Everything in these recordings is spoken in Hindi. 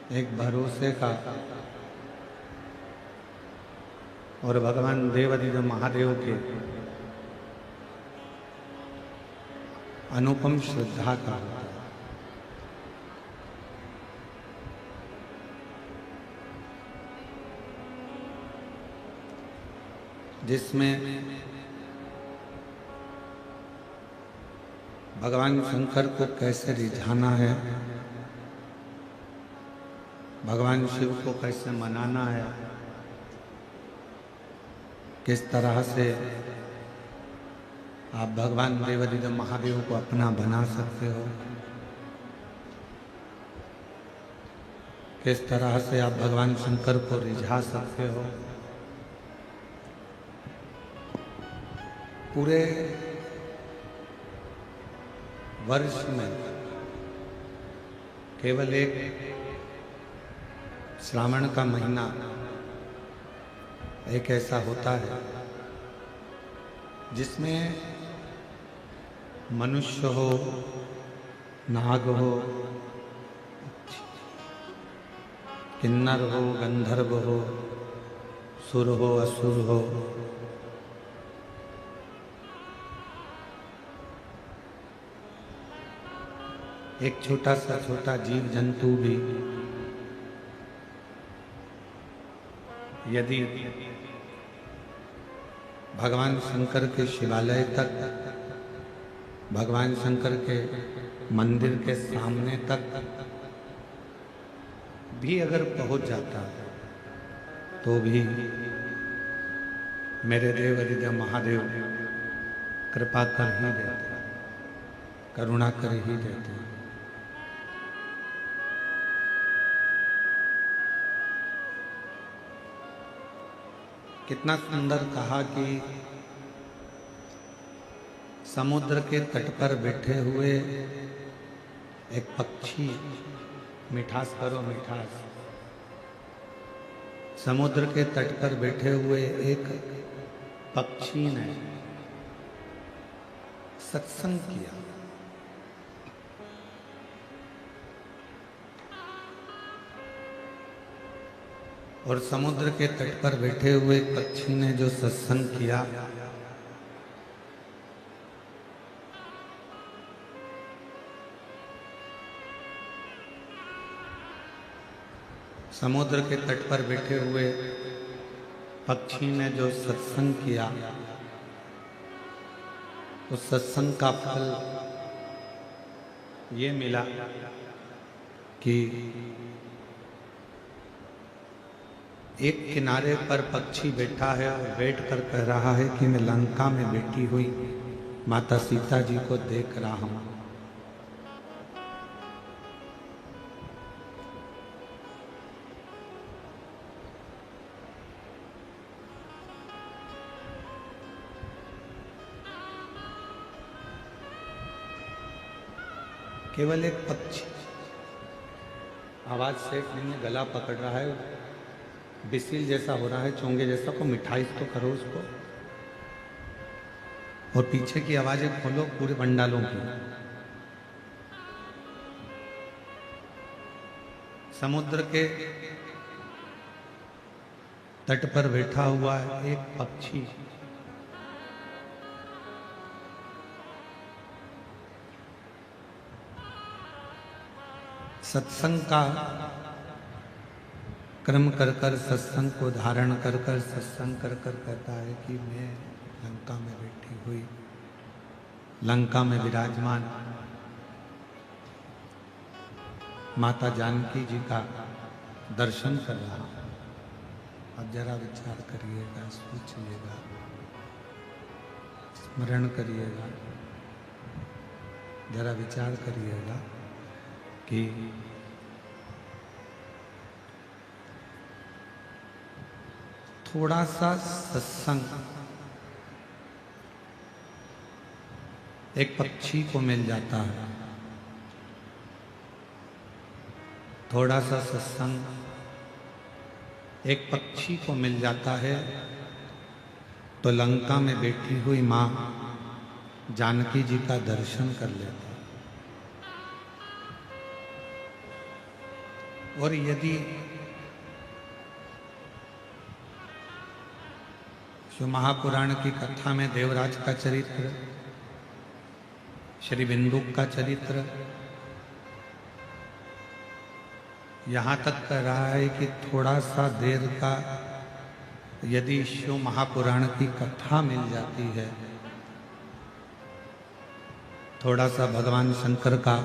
एक भरोसे का और भगवान देवाधिदेव महादेव के अनुपम श्रद्धा का होता है। जिसमें भगवान शंकर को कैसे रिझाना है, भगवान शिव को कैसे मनाना है, किस तरह से आप भगवान देवाधिदेव महादेव को अपना बना सकते हो, किस तरह से आप भगवान शंकर को रिझा सकते हो। पूरे वर्ष में केवल एक श्रावण का महीना एक ऐसा होता है जिसमें मनुष्य हो, नाग हो, किन्नर हो, गंधर्व हो, सुर हो, असुर हो, एक छोटा जीव जंतु भी यदि भगवान शंकर के शिवालय तक, भगवान शंकर के मंदिर के सामने तक भी अगर पहुंच जाता है तो भी मेरे देवाधिदेव महादेव कृपा कर ही देते हैं, करुणा कर ही देते हैं। कितना सुंदर कहा कि समुद्र के तट पर बैठे हुए एक पक्षी, मिठास करो मिठास, समुद्र के तट पर बैठे हुए एक पक्षी ने सत्संग किया। और समुद्र के तट पर बैठे हुए पक्षी ने जो सत्संग किया, समुद्र के तट पर बैठे हुए पक्षी ने जो सत्संग किया, उस सत्संग का फल ये मिला कि एक किनारे पर पक्षी बैठा है और बैठ कर कह रहा है कि मैं लंका में बैठी हुई माता सीता जी को देख रहा हूं। केवल एक पक्षी आवाज से नहीं है, गला पकड़ रहा है, बिसिल जैसा हो रहा है, चोंगे जैसा, को मिठाई तो करो उसको, और पीछे की आवाजें खोलो पूरे पंडालों की। समुद्र के तट पर बैठा हुआ है एक पक्षी, सत्संग का क्रम कर कर, सत्संग को धारण कर कर, सत्संग कर कर कहता है कि मैं लंका में बैठी हुई, लंका में विराजमान माता जानकी जी का दर्शन कर रहा हूं। अब जरा विचार करिएगा, सोचिएगा, स्मरण करिएगा, जरा विचार करिएगा कि थोड़ा सा सत्संग एक पक्षी को मिल जाता है, थोड़ा सा सत्संग एक पक्षी को मिल जाता है तो लंका में बैठी हुई मां जानकी जी का दर्शन कर लेता है। और यदि जो महापुराण की कथा में देवराज का चरित्र, श्री बिंदुक का चरित्र, यहाँ तक कह रहा है कि थोड़ा सा देर का यदि शिव महापुराण की कथा मिल जाती है, थोड़ा सा भगवान शंकर का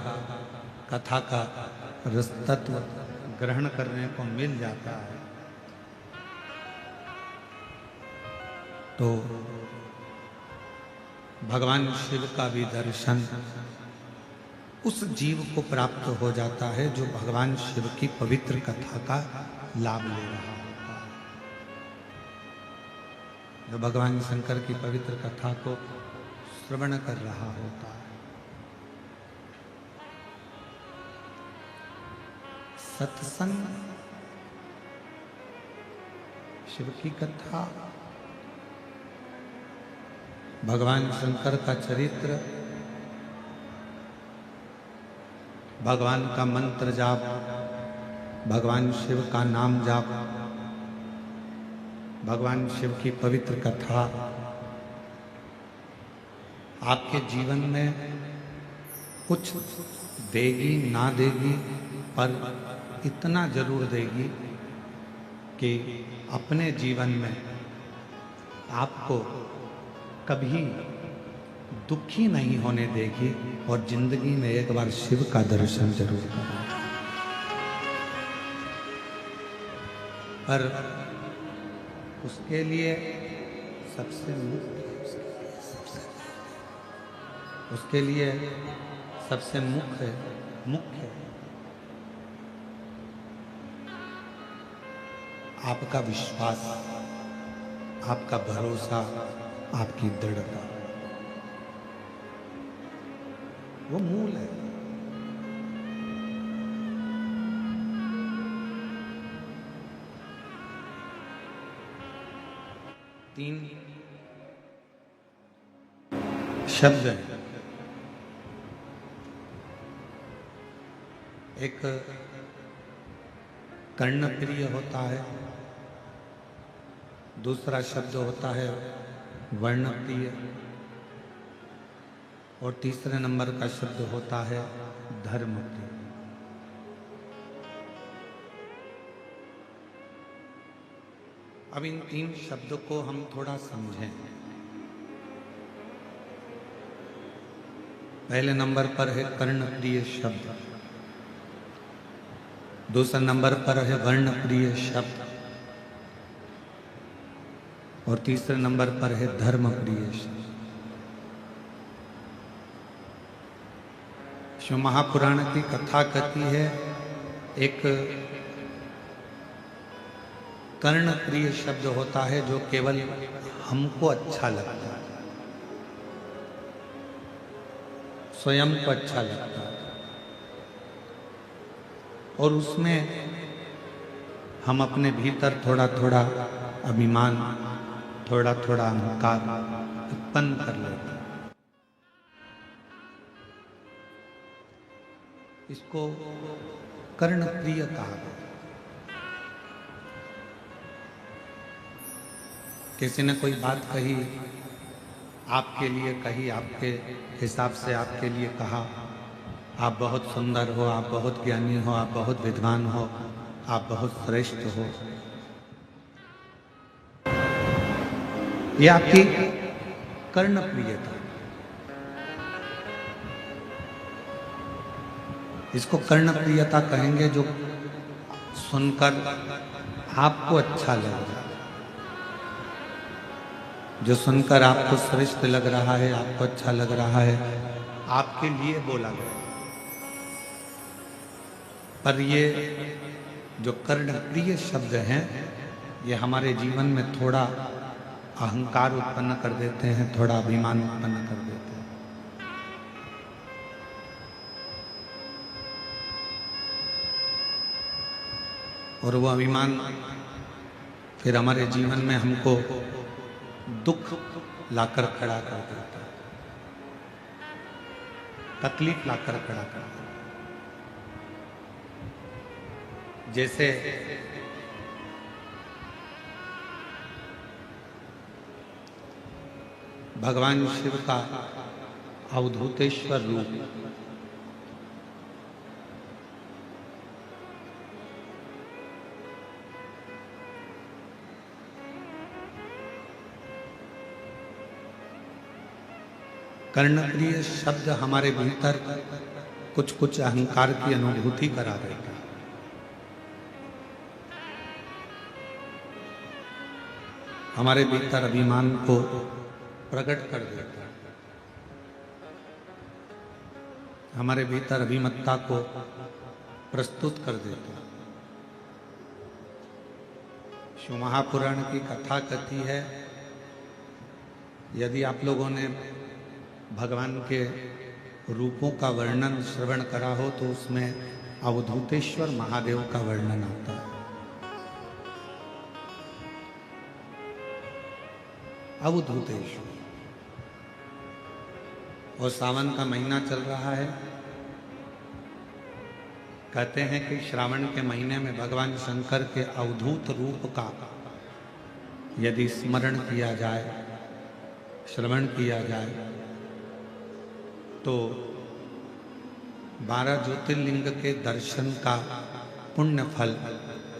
कथा का रसतत्व ग्रहण करने को मिल जाता है, तो भगवान शिव का भी दर्शन उस जीव को प्राप्त हो जाता है जो भगवान शिव की पवित्र कथा का लाभ ले रहा होता है, जो भगवान शंकर की पवित्र कथा को श्रवण कर रहा होता है। सत्संग, शिव की कथा, भगवान शंकर का चरित्र, भगवान का मंत्र जाप, भगवान शिव का नाम जाप, भगवान शिव की पवित्र कथा आपके जीवन में कुछ देगी ना देगी, पर इतना जरूर देगी कि अपने जीवन में आपको कभी दुखी नहीं होने देगी और जिंदगी में एक बार शिव का दर्शन जरूर करें। पर उसके लिए सबसे मुख्य आपका विश्वास, आपका भरोसा, आपकी दृढ़ता, वो मूल है। तीन शब्द हैं, एक कर्णप्रिय होता है, दूसरा शब्द होता है वर्णप्रिय, और तीसरे नंबर का शब्द होता है धर्मप्रिय। अब इन तीन शब्दों को हम थोड़ा समझें। पहले नंबर पर है कर्णप्रिय शब्द, दूसरे नंबर पर है वर्णप्रिय शब्द, और तीसरे नंबर पर है धर्मप्रिय शब्द। शिव महापुराण की कथा कहती है एक कर्णप्रिय शब्द होता है जो केवल हमको अच्छा लगता है, स्वयं को अच्छा लगता है, और उसमें हम अपने भीतर थोड़ा थोड़ा अभिमान, थोड़ा थोड़ा अहंकार उत्पन्न कर लेते हैं। इसको कर्णप्रिय कहा गया। किसी ने कोई बात कही, आपके लिए कही, आपके हिसाब से आपके लिए कहा, आप बहुत सुंदर हो, आप बहुत ज्ञानी हो, आप बहुत विद्वान हो, आप बहुत श्रेष्ठ हो, ये आपकी कर्णप्रियता। इसको कर्णप्रियता कहेंगे जो सुनकर आपको अच्छा लग रहा है, जो सुनकर आपको श्रेष्ठ लग रहा है, आपको अच्छा लग रहा है, आपके लिए बोला गया। पर ये जो कर्णप्रिय शब्द हैं, ये हमारे जीवन में थोड़ा अहंकार उत्पन्न कर देते हैं, थोड़ा अभिमान उत्पन्न कर देते हैं। और वो अभिमान फिर हमारे जीवन में हमको दुख लाकर खड़ा कर देता है, तकलीफ लाकर खड़ा कर देता है। जैसे भगवान शिव का अवधूतेश्वर रूप कर्णप्रिय शब्द हमारे भीतर कुछ कुछ अहंकार की अनुभूति करा देता है। हमारे भीतर अभिमान को प्रकट कर देता है। हमारे भीतर अभिमत्ता को प्रस्तुत कर देता है। शिव महापुराण की कथा कहती है, यदि आप लोगों ने भगवान के रूपों का वर्णन श्रवण करा हो तो उसमें अवधूतेश्वर महादेव का वर्णन आता है। अवधूतेश्वर। और सावन का महीना चल रहा है। कहते हैं कि श्रावण के महीने में भगवान शंकर के अवधूत रूप का यदि स्मरण किया जाए, श्रवण किया जाए, तो 12 ज्योतिर्लिंग के दर्शन का पुण्य फल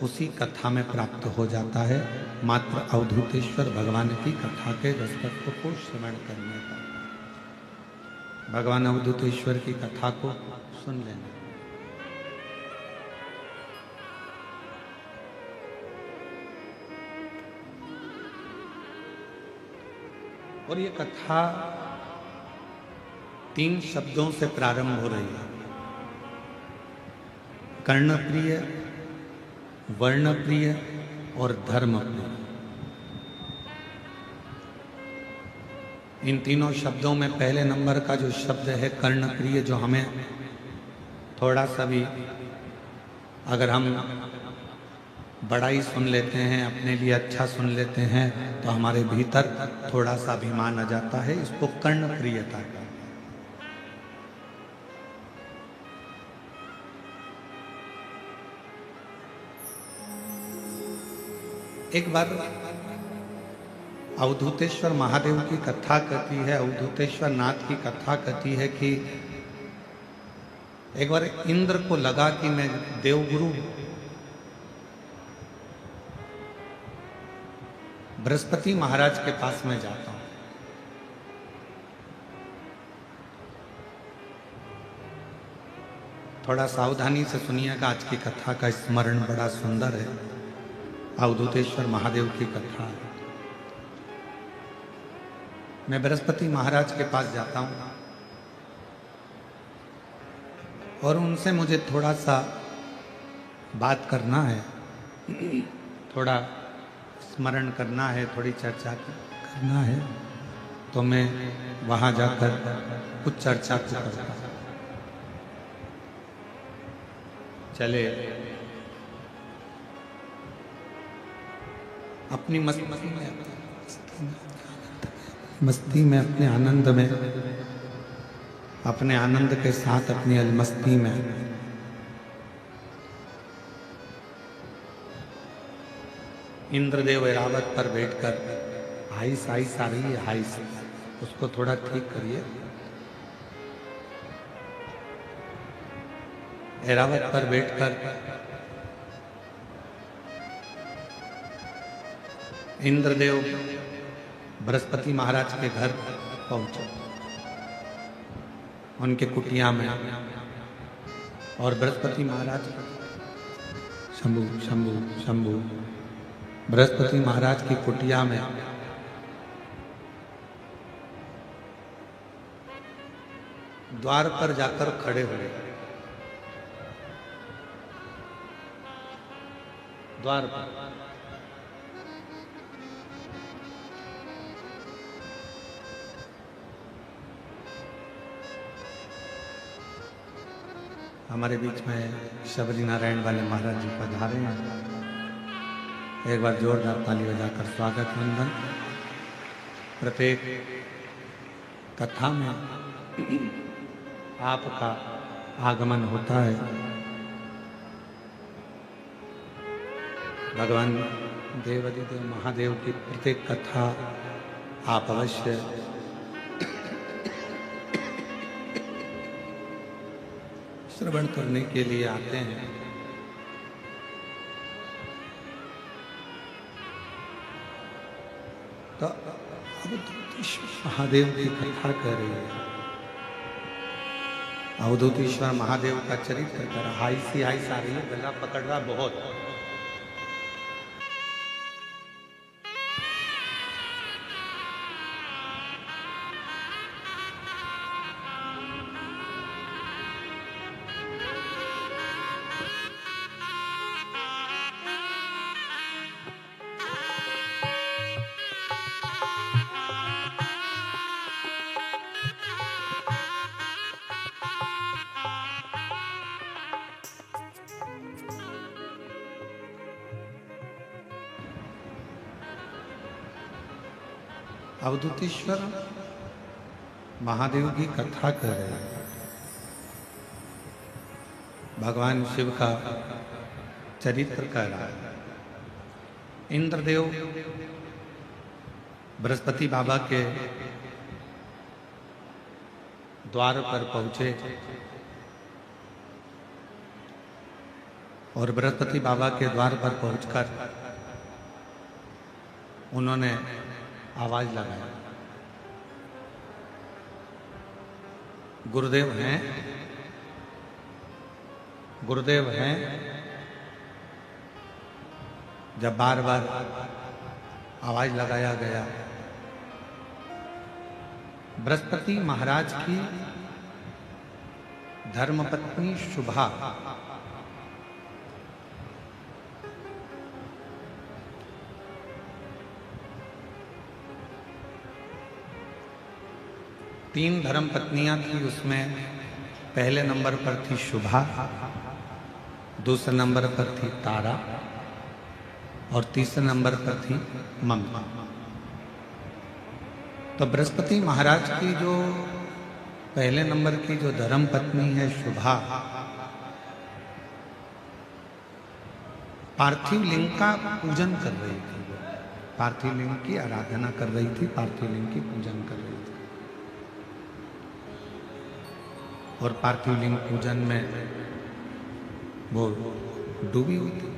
उसी कथा में प्राप्त हो जाता है, मात्र अवधूतेश्वर भगवान की कथा के रसतत्व को श्रवण करने का। भगवान अवधूतेश्वर की कथा को सुन लेना। और ये कथा 3 शब्दों से प्रारंभ हो रही है। कर्णप्रिय, वर्णप्रिय और धर्मप्रिय। इन तीनों शब्दों में पहले नंबर का जो शब्द है कर्णप्रिय, जो हमें थोड़ा सा भी, अगर हम बड़ा ही सुन लेते हैं, अपने लिए अच्छा सुन लेते हैं, तो हमारे भीतर थोड़ा सा अभिमान आ जाता है। इसको कर्णप्रियता कहते हैं। एक बार अवधूतेश्वर महादेव की कथा कहती है, अवधूतेश्वर नाथ की कथा कहती है कि एक बार इंद्र को लगा कि मैं देवगुरु बृहस्पति महाराज के पास में जाता हूं। थोड़ा सावधानी से सुनिएगा, आज की कथा का स्मरण बड़ा सुंदर है। अवधूतेश्वर महादेव की कथा है। मैं बृहस्पति महाराज के पास जाता हूं और उनसे मुझे थोड़ा सा बात करना है, थोड़ा स्मरण करना है, थोड़ी चर्चा करना है। तो मैं वहां जाकर कुछ चर्चा करता हूं। चले अपनी मस्ती में, अपने आनंद में, अपने आनंद के साथ अपनी अलमस्ती में इंद्रदेव ऐरावत पर बैठकर हाइस हाइस आ रही है, हाइस, उसको थोड़ा ठीक करिए। ऐरावत पर बैठकर इंद्रदेव बृहस्पति महाराज के घर पहुंचे, उनके कुटिया में। और बृहस्पति महाराज, शंभु शंभु शंभु, बृहस्पति महाराज की कुटिया में द्वार पर जाकर खड़े हुए। द्वार पर हमारे बीच में शबरी नारायण वाले महाराज जी पधारे हैं। एक बार जोरदार ताली बजाकर स्वागत वंदन। प्रत्येक कथा में आपका आगमन होता है। भगवान देवाधिदेव महादेव की प्रत्येक कथा आप अवश्य श्रवण करने के लिए आते हैं। तो अवधूतेश्वर महादेव की कथा कर रही है। अवधूतेश्वर महादेव का चरित्र कर हाई सी आ रही है, गला पकड़ रहा बहुत। अवधूतेश्वर महादेव की कथा कर रहे हैं। भगवान शिव का चरित्र कर रहा है। इंद्रदेव बृहस्पति बाबा के द्वार पर पहुंचे और बृहस्पति बाबा के द्वार पर पहुंचकर उन्होंने आवाज लगाया, गुरुदेव हैं, गुरुदेव हैं। जब बार बार आवाज लगाया गया, बृहस्पति महाराज की धर्मपत्नी शुभा तीन धर्म पत्नियां थी, उसमें पहले नंबर पर थी शुभा, दूसरे नंबर पर थी तारा और तीसरे नंबर पर थी ममता। तो बृहस्पति महाराज की जो पहले नंबर की जो धर्म पत्नी है शुभा, पार्थिव लिंग का पूजन कर रही थी। पार्थिव लिंग की आराधना कर रही थी, पार्थिव लिंग की पूजन कर रही थी। और पार्थिव लिंग पूजन में वो डूबी हुई थी।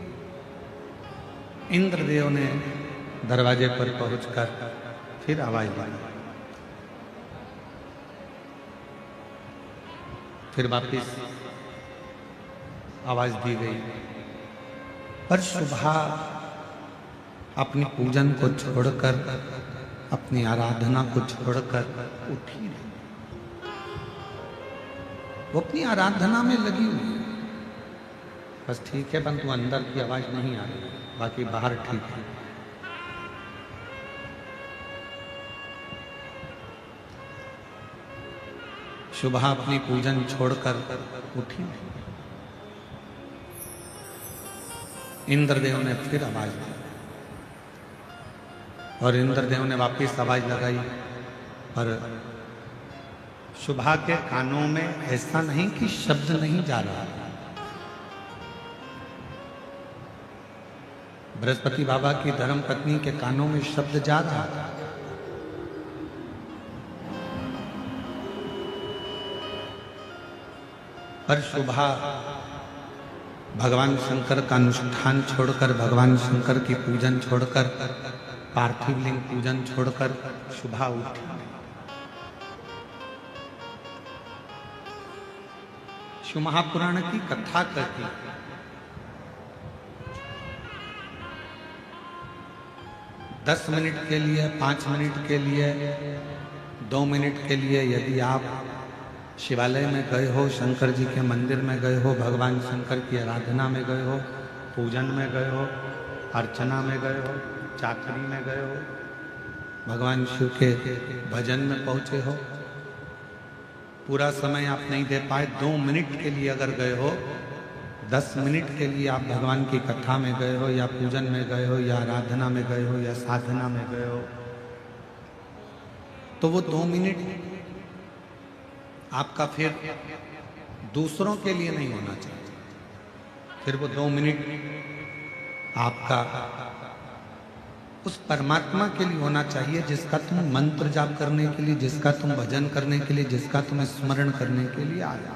इंद्रदेव ने दरवाजे पर पहुंचकर फिर आवाज लगाई, फिर वापिस आवाज दी गई, पर शुभा अपनी पूजन को छोड़कर, अपनी आराधना को छोड़कर उठी नहीं। वो अपनी आराधना में लगी हुई है। बस ठीक है, परंतु अंदर की आवाज नहीं आ रही, बाकी बाहर ठीक है। शुभा अपनी पूजन छोड़कर उठी नहीं। इंद्रदेव ने फिर आवाज दी और इंद्रदेव ने वापस आवाज लगाई, पर शुभा के कानों में ऐसा नहीं कि शब्द नहीं जा रहा। बृहस्पति बाबा की धर्म पत्नी के कानों में शब्द जा रहा था, पर शुभा भगवान शंकर का अनुष्ठान छोड़कर, भगवान शंकर की पूजन छोड़कर, पार्थिव लिंग पूजन छोड़कर शुभा उठी। शिव महापुराण की कथा करती, 10 मिनट के लिए, 5 मिनट के लिए, 2 मिनट के लिए यदि आप शिवालय में गए हो, शंकर जी के मंदिर में गए हो, भगवान शंकर की आराधना में गए हो, पूजन में गए हो, अर्चना में गए हो, चाकरी में गए हो, भगवान शिव के भजन में पहुंचे हो, पूरा समय आप नहीं दे पाए, 2 मिनट के लिए अगर गए हो, 10 मिनट के लिए आप भगवान की कथा में गए हो, या पूजन में गए हो, या आराधना में गए हो, या साधना में गए हो, तो वो 2 मिनट आपका फिर दूसरों के लिए नहीं होना चाहिए। फिर वो 2 मिनट आपका उस परमात्मा के लिए होना चाहिए जिसका तुम मंत्र जाप करने के लिए, जिसका तुम भजन करने के लिए, जिसका तुम स्मरण करने के लिए आया।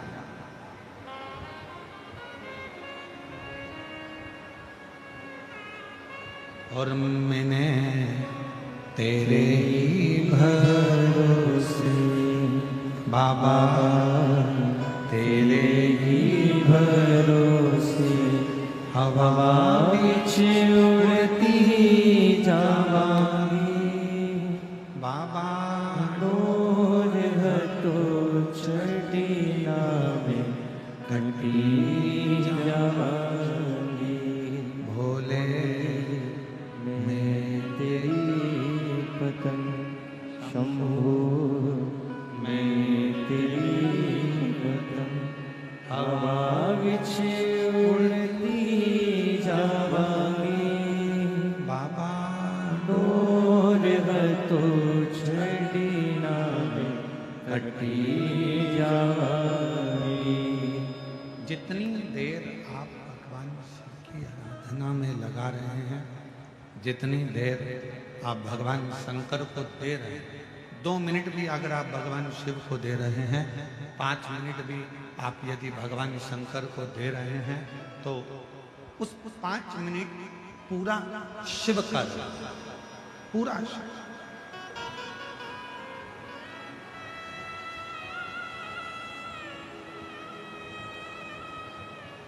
और मैंने तेरे ही भरोसे बाबा, तेरे ही भरोसे हवा बीच उड़ती जावांगी बाबा, डोर घटो चढ़ीना में घटी जावांगी। भोले मैं तेरी पतंग शंभो, मैं तेरी पतंग हवा बिछ उड़ती जावांगी बाबा, डोर तो छड़ीना में घटी जावांगी। जितनी देर आप भगवान शिव की आराधना में लगा रहे हैं, जितनी देर आप भगवान शंकर को दे रहे हैं, 2 मिनट भी अगर आप भगवान शिव को दे रहे हैं, 5 मिनट भी आप यदि भगवान शंकर को दे रहे हैं, तो उस 5 मिनट पूरा शिव का पूरा शिव।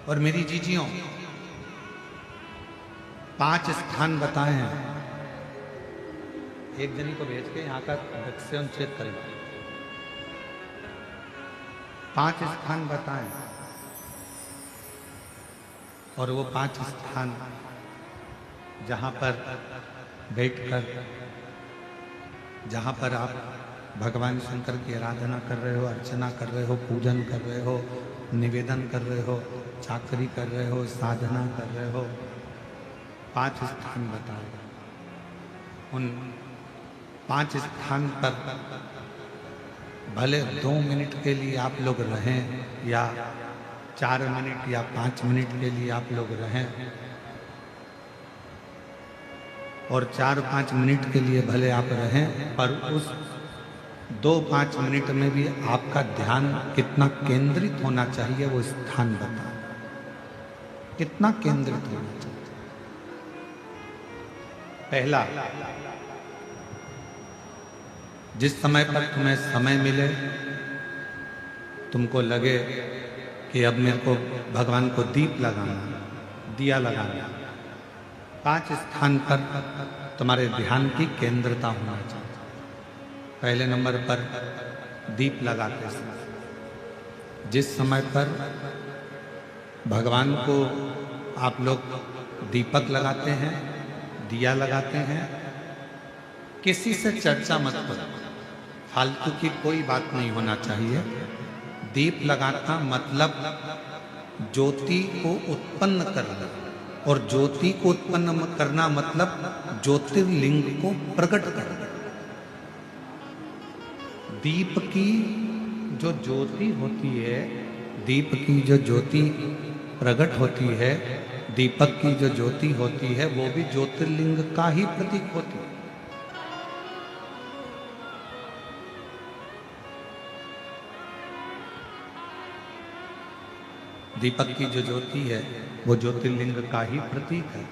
और मेरी जीजियों 5 स्थान बताए हैं, एक जनी को भेज के यहाँ का वैक्सीन चेक करें। 5 स्थान बताए और वो 5 स्थान जहाँ पर बैठकर, जहाँ पर आप भगवान शंकर की आराधना कर रहे हो, अर्चना कर रहे हो, पूजन कर रहे हो, निवेदन कर रहे हो, चाकरी कर रहे हो, साधना कर रहे हो, 5 स्थान बताए। उन 5 स्थान पर भले 2 मिनट के लिए आप लोग रहें या 4 मिनट या 5 मिनट के लिए आप लोग रहें, और 4-5 मिनट के लिए भले आप रहें, पर उस 2-5 मिनट में भी आपका ध्यान कितना केंद्रित होना चाहिए वो स्थान बता, कितना केंद्रित होना चाहिए। पहला, जिस समय पर तुम्हें समय मिले, तुमको लगे कि अब मेरे को भगवान को दीप लगाना, दिया लगाना, 5 स्थान पर तुम्हारे ध्यान की केंद्रता होना चाहिए। पहले नंबर पर दीप लगाते समय, जिस समय पर भगवान को आप लोग दीपक लगाते हैं, दिया लगाते हैं, किसी से चर्चा मत करो, फालतू की कोई बात नहीं होना चाहिए। दीप लगाना मतलब ज्योति को उत्पन्न करना, और ज्योति को उत्पन्न करना मतलब ज्योतिर्लिंग को प्रकट करना। दीप की जो ज्योति होती है, दीप की जो ज्योति प्रकट होती है, दीपक की जो ज्योति होती है, वो भी ज्योतिर्लिंग का ही प्रतीक होती है। दीपक की जो ज्योति है वो ज्योतिर्लिंग का ही प्रतीक है,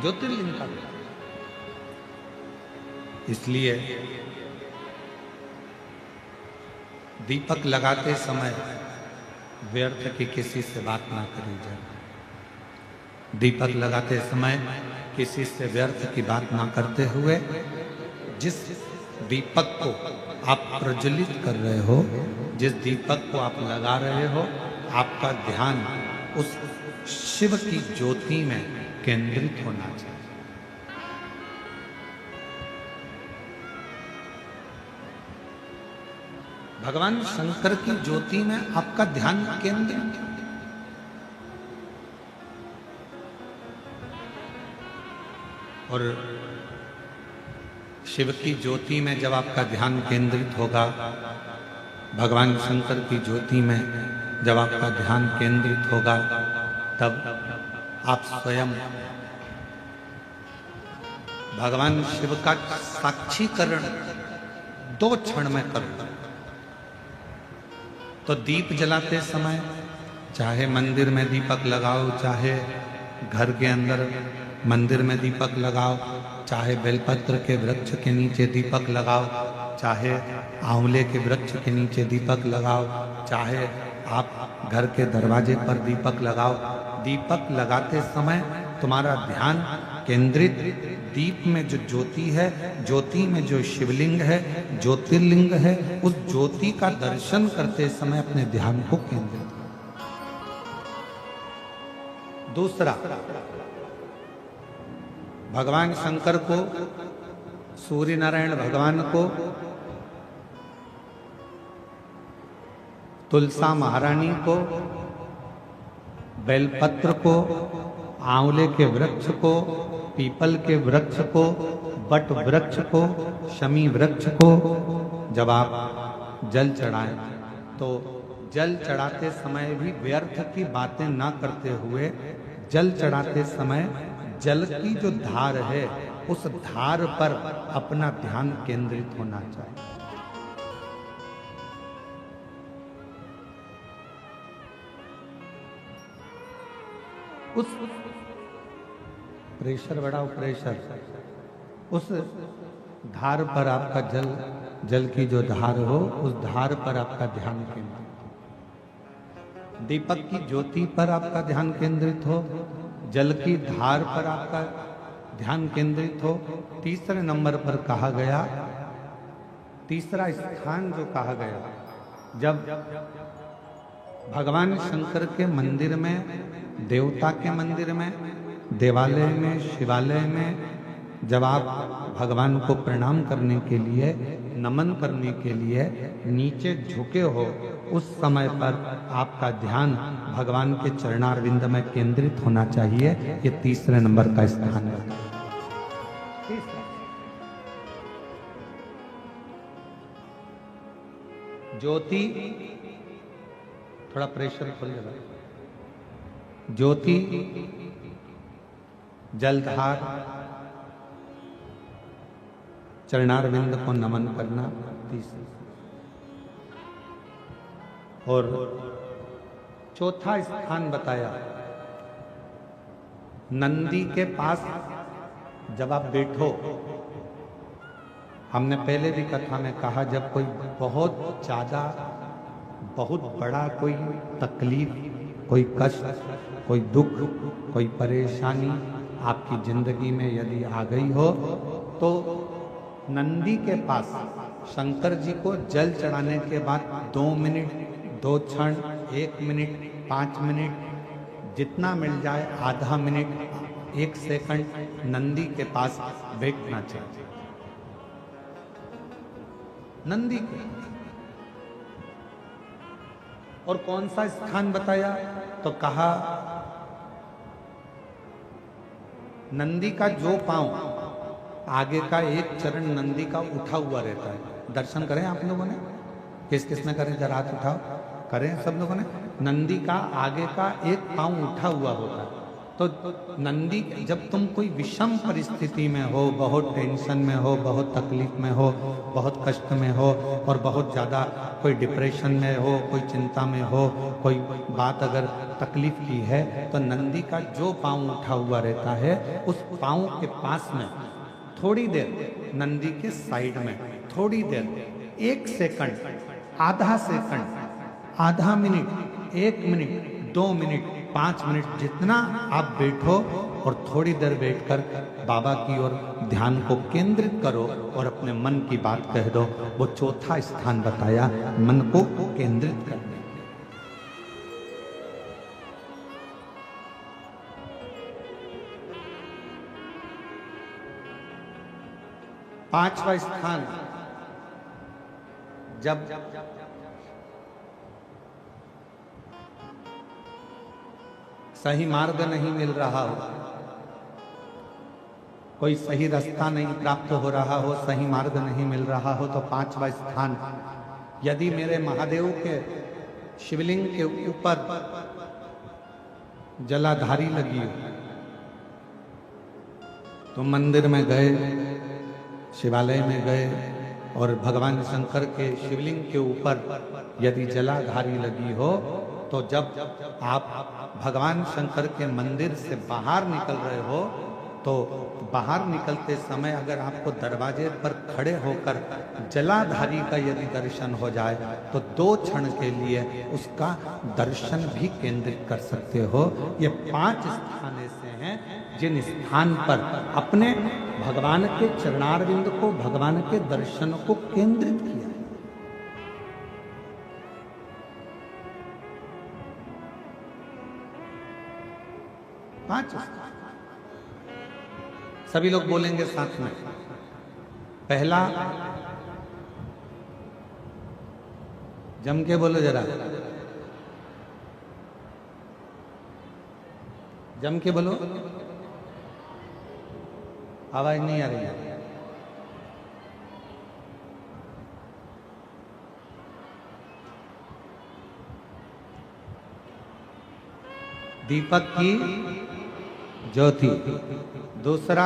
ज्योतिर्लिंग का। इसलिए दीपक लगाते समय व्यर्थ की किसी से बात ना करी जाए। दीपक लगाते समय किसी से व्यर्थ की बात ना करते हुए, जिस दीपक को आप प्रज्वलित कर रहे हो, जिस दीपक को आप लगा रहे हो, आपका ध्यान उस शिव की ज्योति में केंद्रित होना चाहिए। भगवान शंकर की ज्योति में आपका ध्यान केंद्रित है। और शिव की ज्योति में जब आपका ध्यान केंद्रित होगा, भगवान शंकर की ज्योति में जब आपका ध्यान केंद्रित होगा, तब आप स्वयं भगवान शिव का साक्षीकरण 2 क्षण में करो। तो दीप जलाते समय चाहे मंदिर में दीपक लगाओ, चाहे घर के अंदर मंदिर में दीपक लगाओ, चाहे बेलपत्र के वृक्ष के नीचे दीपक लगाओ, चाहे आंवले के वृक्ष के नीचे दीपक लगाओ, चाहे आप घर के दरवाजे पर दीपक लगाओ। दीपक लगाते समय तुम्हारा ध्यान केंद्रित दीप में जो ज्योति है, ज्योति में जो शिवलिंग है, ज्योतिर्लिंग है, उस ज्योति का दर्शन करते समय अपने ध्यान को केंद्रित करो। दूसरा, भगवान शंकर को, सूर्य नारायण भगवान को, तुलसा महारानी को, बेलपत्र को, आंवले के वृक्ष को, पीपल के वृक्ष को, बट वृक्ष को, शमी वृक्ष को जब आप जल चढ़ाएं तो जल चढ़ाते समय भी व्यर्थ की बातें ना करते हुए जल चढ़ाते समय जल की जो धार है उस धार पर अपना ध्यान केंद्रित होना चाहिए। उस प्रेशर बढ़ाओ, प्रेशर, उस धार पर आपका जल की जो धार हो उस धार पर आपका ध्यान केंद्रित हो। दीपक की ज्योति पर आपका ध्यान केंद्रित हो, जल की धार पर आपका ध्यान केंद्रित हो। तीसरे नंबर पर कहा गया, तीसरा स्थान जो कहा गया, जब भगवान शंकर के मंदिर में, देवता के मंदिर में, देवालय में, शिवालय में जब आप भगवान को प्रणाम करने के लिए, नमन करने के लिए नीचे झुके हो, उस समय पर आपका ध्यान भगवान के चरणारविंद में केंद्रित होना चाहिए। ये तीसरे नंबर का स्थान है। ज्योति, थोड़ा प्रेशर खोल लेगा। ज्योति, जलधार, चरणारविंद को नमन करना तीसरा। और चौथा स्थान बताया, नंदी के पास जब आप बैठो, हमने पहले भी कथा में कहा, जब कोई बहुत ज्यादा, बहुत बड़ा कोई तकलीफ, कोई कष्ट, कोई दुख, कोई परेशानी आपकी जिंदगी में यदि आ गई हो तो नंदी के पास शंकर जी को जल चढ़ाने के बाद 2 मिनट, 2 क्षण, 1 मिनट, 5 मिनट, जितना मिल जाए, आधा मिनट, 1 सेकंड नंदी के पास बैठना चाहिए। नंदी के, और कौन सा स्थान बताया तो कहा, नंदी का जो पांव, आगे का एक चरण नंदी का उठा हुआ रहता है। दर्शन करें आप लोगों ने, किस किस में करें, जरा हाथ उठाओ, करें सब लोगों ने। नंदी का आगे का एक पांव उठा हुआ होता है। तो नंदी, जब तुम कोई विषम परिस्थिति में हो, बहुत टेंशन में हो, बहुत तकलीफ में हो, बहुत कष्ट में हो, और बहुत ज़्यादा कोई डिप्रेशन में हो, कोई चिंता में हो, कोई बात अगर तकलीफ की है, तो नंदी का जो पांव उठा हुआ रहता है, उस पांव के पास में थोड़ी देर, नंदी के साइड में थोड़ी देर, 1 सेकंड, आधा सेकंड, आधा मिनट, 1 मिनट, 2 मिनट, 5 मिनट, जितना आप बैठो और थोड़ी देर बैठकर बाबा की ओर ध्यान को केंद्रित करो और अपने मन की बात कह दो। वो चौथा स्थान बताया, मन को केंद्रित करने। पांचवा स्थान, जब सही मार्ग नहीं मिल रहा हो, कोई सही रास्ता नहीं प्राप्त हो रहा हो, सही मार्ग नहीं मिल रहा हो, तो पांचवा स्थान, यदि मेरे महादेव के शिवलिंग के ऊपर जलाधारी लगी हो, तो मंदिर में गए, शिवालय में गए और भगवान शंकर के शिवलिंग के ऊपर यदि जलाधारी लगी हो, तो जब आप भगवान शंकर के मंदिर से बाहर निकल रहे हो, तो बाहर निकलते समय अगर आपको दरवाजे पर खड़े होकर जलाधारी का यदि दर्शन हो जाए, तो 2 क्षण के लिए उसका दर्शन भी केंद्रित कर सकते हो। ये 5 स्थान ऐसे हैं जिन स्थान पर अपने भगवान के चरणारविंद को, भगवान के दर्शन को केंद्रित किया है। पांच सभी लोग बोलेंगे साथ में। पहला, जम के बोलो जरा, जम के बोलो, आवाज नहीं आ रही है। दीपक की ज्योति। दूसरा,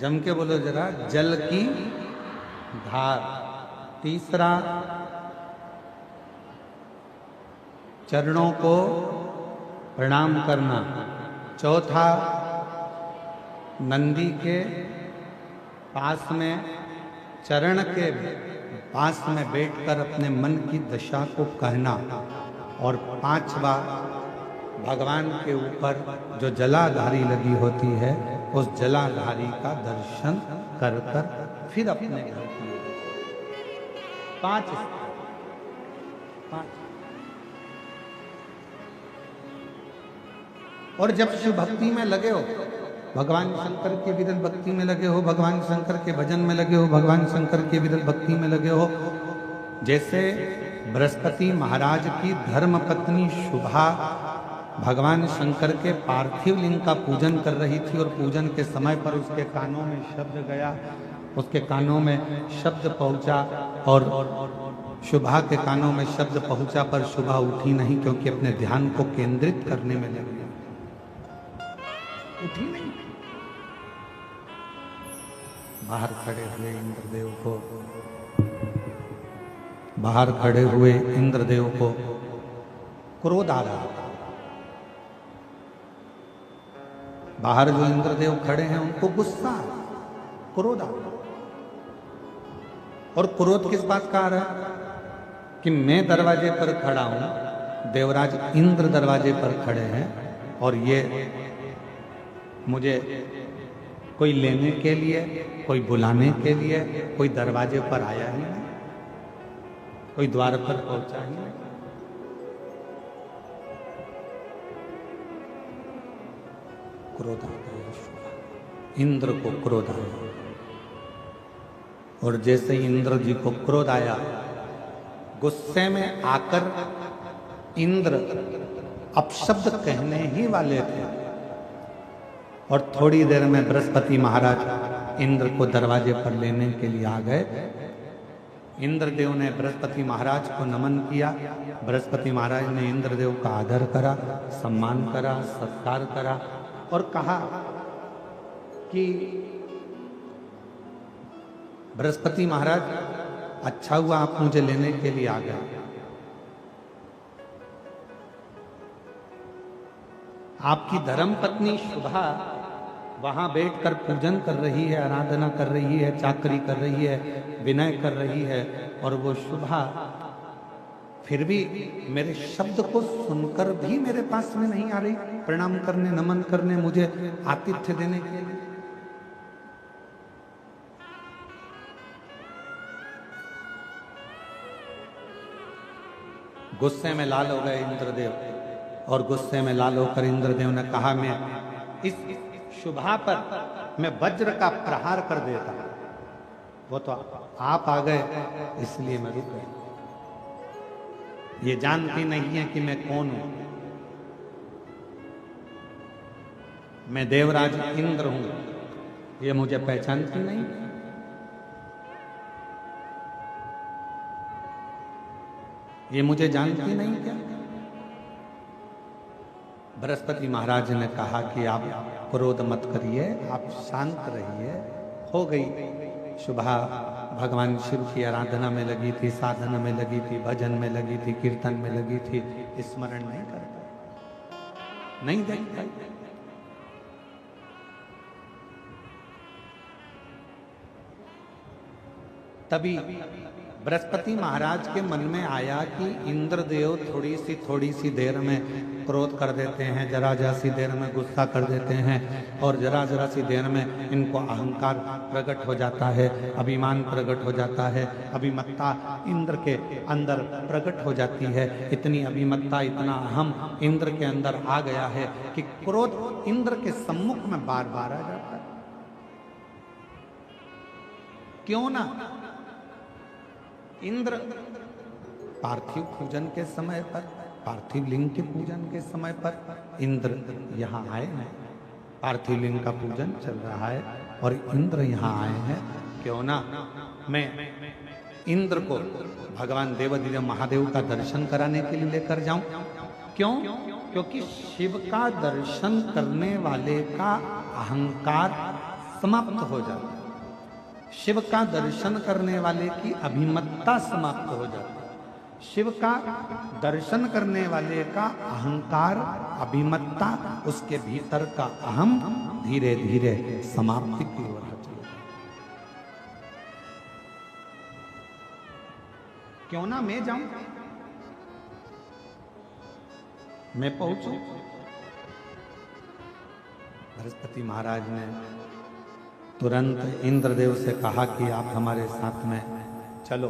जम के बोलो जरा, जल की धार। तीसरा, चरणों को प्रणाम करना। चौथा, नंदी के पास में, चरण के पास में बैठकर अपने मन की दशा को कहना। और 5वां, भगवान के ऊपर जो जलाधारी लगी होती है, उस जलाधारी का दर्शन कर कर फिर अपने घर की। 5 और जब शिव भक्ति में लगे हो, भगवान शंकर के विरल भक्ति में लगे हो, भगवान शंकर के भजन में लगे हो, भगवान शंकर के विरल भक्ति में लगे हो, जैसे बृहस्पति महाराज की धर्म पत्नी शुभा भगवान शंकर के पार्थिव लिंग का पूजन कर रही थी, और पूजन के समय पर उसके कानों में शब्द गया, उसके कानों में शब्द पहुंचा, और शुभा के कानों में शब्द पहुंचा पर शुभा उठी नहीं, क्योंकि अपने ध्यान को केंद्रित करने में लगी, उठी नहीं। बाहर खड़े हुए इंद्रदेव को, बाहर खड़े हुए इंद्रदेव को क्रोध आ रहा। बाहर जो इंद्रदेव खड़े हैं उनको गुस्सा, क्रोध आ रहा। और क्रोध किस बात का आ रहा है? कि मैं दरवाजे पर खड़ा हूं, देवराज इंद्र दरवाजे पर खड़े हैं, और ये मुझे कोई लेने के लिए, कोई बुलाने के लिए, कोई दरवाजे पर आया ही नहीं, कोई द्वार पर पहुंचा ही नहीं। क्रोध आ गया, इंद्र को क्रोध आया। और जैसे ही इंद्र जी को क्रोध आया, गुस्से में आकर इंद्र अपशब्द कहने ही वाले थे, और थोड़ी देर में बृहस्पति महाराज इंद्र को दरवाजे पर लेने के लिए आ गए। इंद्रदेव ने बृहस्पति महाराज को नमन किया, बृहस्पति महाराज ने इंद्रदेव का आदर करा, सम्मान करा, सत्कार करा, और कहा कि बृहस्पति महाराज, अच्छा हुआ आप मुझे लेने के लिए आ गए। आपकी धर्म पत्नी शुभा वहां बैठकर पूजन कर रही है, आराधना कर रही है, चाकरी कर रही है, विनय कर रही है, और वो शुभा फिर भी मेरे शब्द को सुनकर भी मेरे पास में नहीं आ रही, प्रणाम करने, नमन करने, मुझे आतिथ्य देने के लिए। गुस्से में लाल हो गए इंद्रदेव, और गुस्से में लाल होकर इंद्रदेव ने कहा, मैं इस शुभा पर मैं वज्र का प्रहार कर देता। वो तो आप आ गए इसलिए मैं रुक गया। ये जानती नहीं है कि मैं कौन हूं। मैं देवराज इंद्र हूं, ये मुझे पहचानती नहीं। ये मुझे जानती नहीं क्या? बृहस्पति महाराज ने कहा कि आप क्रोध मत करिए, आप शांत रहिए। हो गई सुबह, भगवान शिव की आराधना में लगी थी, साधना में लगी थी, भजन में लगी थी, कीर्तन में लगी थी, स्मरण नहीं कर पाई, नहीं देख पाई। तभी बृहस्पति महाराज के मन में आया कि इंद्रदेव थोड़ी सी देर में क्रोध कर देते हैं, जरा सी देर में गुस्सा कर देते हैं, और जरा सी देर में इनको अहंकार प्रकट हो जाता है, अभिमान प्रकट हो जाता है, अभिमत्ता इंद्र के अंदर प्रकट हो जाती है। इतनी अभिमत्ता, इतना अहम इंद्र के अंदर आ गया है कि क्रोध इंद्र के सम्मुख में बार बार आ जाता है। क्यों ना इंद्र पार्थिव पूजन के समय पर, पार्थिव लिंग के पूजन के समय पर इंद्र यहाँ आए हैं, पार्थिव लिंग का पूजन चल रहा है और इंद्र यहाँ आए हैं। क्यों ना मैं इंद्र को भगवान देवाधिदेव महादेव का दर्शन कराने के लिए लेकर जाऊं। क्यों? क्योंकि शिव का दर्शन करने वाले का अहंकार समाप्त हो जाता है, शिव का दर्शन करने वाले की अभिमत्ता समाप्त हो जाती है, शिव का दर्शन करने वाले का अहंकार, अभिमत्ता, उसके भीतर का अहम धीरे धीरे समाप्ति की ओर चला। क्यों ना मैं जाऊं, मैं पहुंचूं। बृहस्पति महाराज ने तुरंत इंद्रदेव से कहा कि आप हमारे साथ में चलो,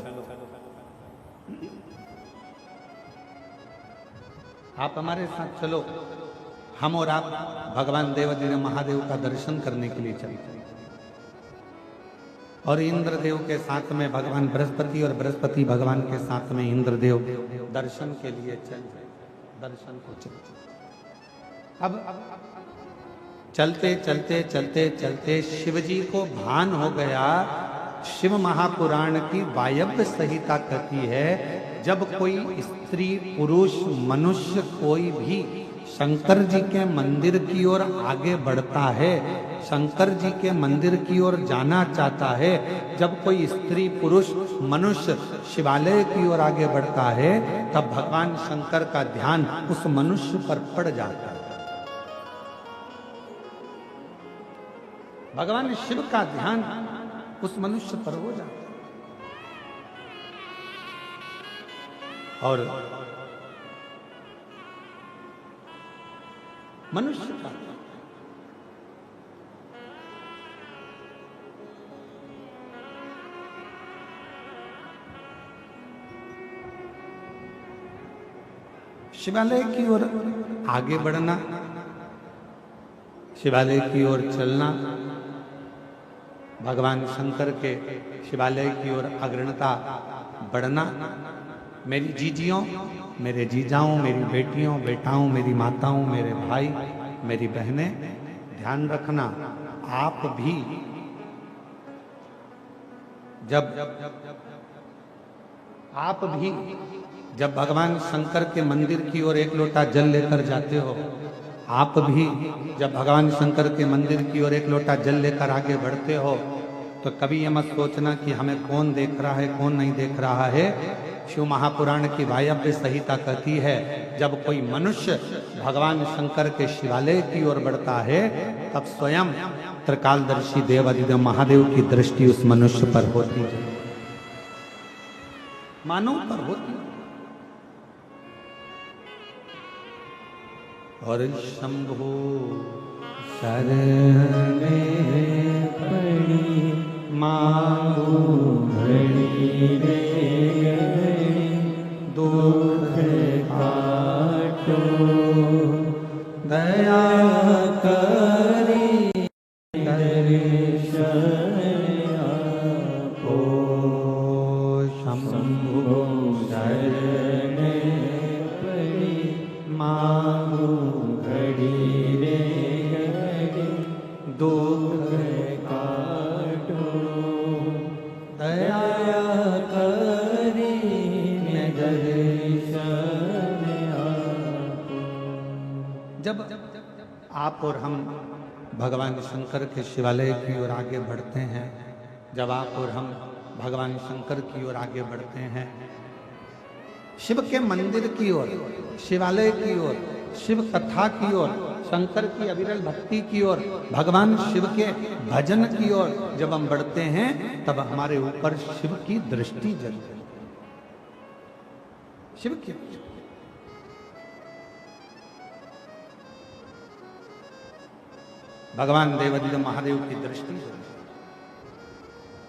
आप हमारे साथ चलो, हम और आप भगवान देवाधिदेव महादेव का दर्शन करने के लिए चलते। और इंद्रदेव के साथ में भगवान बृहस्पति और बृहस्पति भगवान के साथ में इंद्रदेव दर्शन के लिए चल, दर्शन को चलते। अब चलते चलते चलते चलते शिवजी को भान हो गया। शिव महापुराण की वायव्य संहिता कहती है, जब कोई स्त्री, पुरुष, मनुष्य कोई भी शंकर जी के मंदिर की ओर आगे बढ़ता है, शंकर जी के मंदिर की ओर जाना चाहता है, जब कोई स्त्री, पुरुष, मनुष्य शिवालय की ओर आगे बढ़ता है, तब भगवान शंकर का ध्यान उस मनुष्य पर पड़ जाता है। भगवान शिव का ध्यान उस मनुष्य पर हो जाता है। और मनुष्य का शिवालय की ओर आगे बढ़ना, शिवालय की ओर चलना, भगवान शंकर के शिवालय की ओर अग्रणता बढ़ना। मेरी जीजियों, मेरे जीजाओं, मेरी बेटियों, बेटाओं, मेरी माताओं, मेरे भाई, मेरी बहनें, ध्यान रखना, आप भी जब भगवान शंकर के मंदिर की ओर एक लोटा जल लेकर जाते हो, आप भी जब भगवान शंकर के मंदिर की ओर एक लोटा जल लेकर आगे बढ़ते हो, तो कभी ये मत सोचना कि हमें कौन देख रहा है, कौन नहीं देख रहा है। शिव महापुराण की वायव्य संहिता कहती है, जब कोई मनुष्य भगवान शंकर के शिवालय की ओर बढ़ता है, तब स्वयं त्रिकालदर्शी देवाधिदेव महादेव की दृष्टि उस मनुष्य पर होती है, मानव पर होती है। और शंभो शरण में पड़ी मांगो घड़ी रे घड़ी, दुख काटो दया करी दर्शन आपो। शंभो शरण पड़ी मांगो घड़ी रे घड़ी, दुख काटो दया करी दर्शन आपो। जब आप और हम भगवान शंकर के शिवालय की ओर आगे बढ़ते हैं, जब आप और हम भगवान शंकर की ओर आगे बढ़ते हैं, शिव के मंदिर की ओर, शिवालय की ओर, शिव कथा की ओर, शंकर की अविरल भक्ति की ओर, भगवान शिव के भजन की ओर जब हम बढ़ते हैं, तब हमारे ऊपर शिव की दृष्टि जलती है। शिव की भगवान देवादिदेव महादेव की दृष्टि जलती है।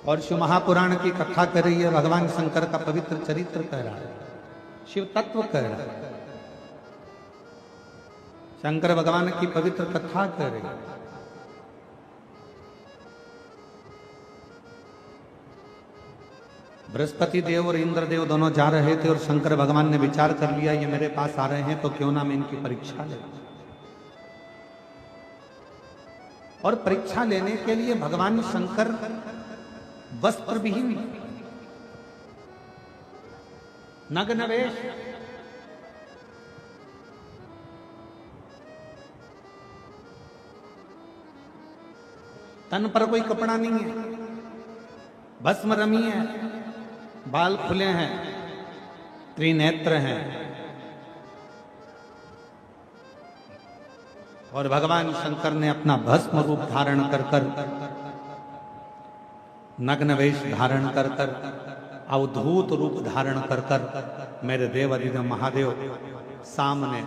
और शिव महापुराण की कथा कर रही है, भगवान शंकर का पवित्र चरित्र कह रहा है, शिव तत्व कह रहा है, शंकर भगवान की पवित्र कथा कह रही है। बृहस्पति देव और इंद्र देव दोनों जा रहे थे और शंकर भगवान ने विचार कर लिया, ये मेरे पास आ रहे हैं तो क्यों ना मैं इनकी परीक्षा ले। और परीक्षा लेने के लिए भगवान शंकर वस्त्र विहीन, नग्न वेश, तन पर कोई कपड़ा नहीं है, भस्म रमी है, बाल खुले हैं, त्रिनेत्र हैं, और भगवान शंकर ने अपना भस्म रूप धारण कर कर, नग्न वेश धारण कर कर, अवधूत रूप धारण कर कर मेरे देवादिदेव महादेव सामने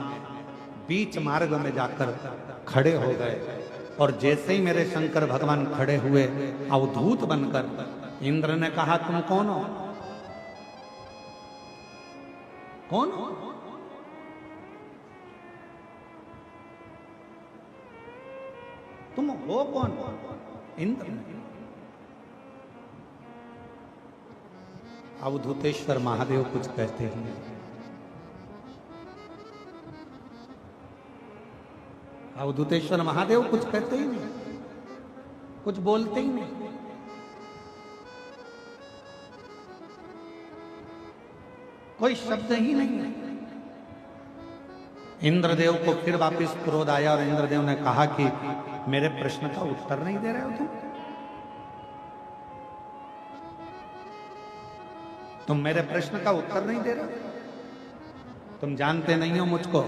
बीच मार्ग में जाकर खड़े हो गए। और जैसे ही मेरे शंकर भगवान खड़े हुए अवधूत बनकर, इंद्र ने कहा, तुम कौन हो? कौन हो? तुम हो कौन? इंद्र ने। अवधूतेश्वर महादेव कुछ कहते ही नहीं, अवधूतेश्वर महादेव कुछ कहते ही नहीं, कुछ बोलते ही नहीं। कोई शब्द ही नहीं है। इंद्रदेव को फिर वापस क्रोध आया और इंद्रदेव ने कहा कि मेरे प्रश्न का उत्तर नहीं दे रहे हो तुम मेरे प्रश्न का उत्तर नहीं दे रहे हो। तुम जानते नहीं हो मुझको,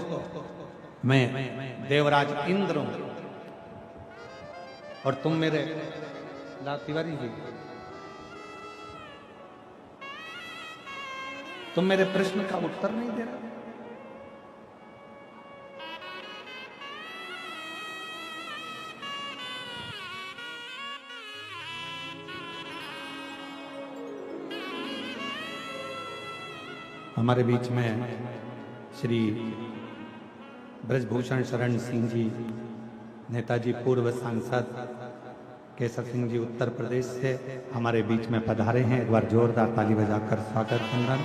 मैं देवराज इंद्र हूं और तुम मेरे तिवारी जी, तुम मेरे प्रश्न का उत्तर नहीं दे रहे। हमारे बीच में श्री ब्रजभूषण शरण सिंह जी, नेताजी पूर्व सांसद केसर सिंह जी उत्तर प्रदेश से हमारे बीच में पधारे हैं। एक बार जोरदार ताली बजाकर स्वागत वंदन।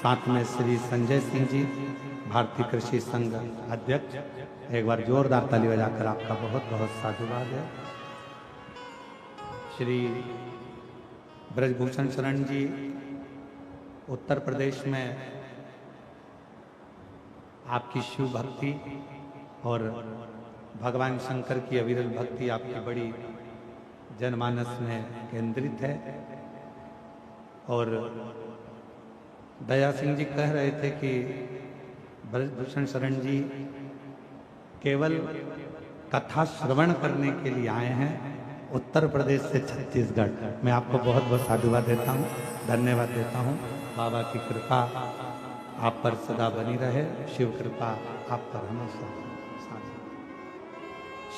साथ में श्री संजय सिंह जी, भारतीय कृषि संघ अध्यक्ष, एक बार जोरदार ताली बजाकर आपका बहुत बहुत साधुवाद है। श्री ब्रजभूषण शरण जी उत्तर प्रदेश में आपकी शिव भक्ति और भगवान शंकर की अविरल भक्ति आपकी बड़ी जनमानस में केंद्रित है। और दया सिंह जी कह रहे थे कि ब्रजभूषण शरण जी केवल कथा श्रवण करने के लिए आए हैं उत्तर प्रदेश से छत्तीसगढ़। मैं आपको बहुत बहुत साधुवाद देता हूँ, धन्यवाद देता हूँ। बाबा की कृपा आप पर सदा बनी रहे, शिव कृपा आप पर हमेशा।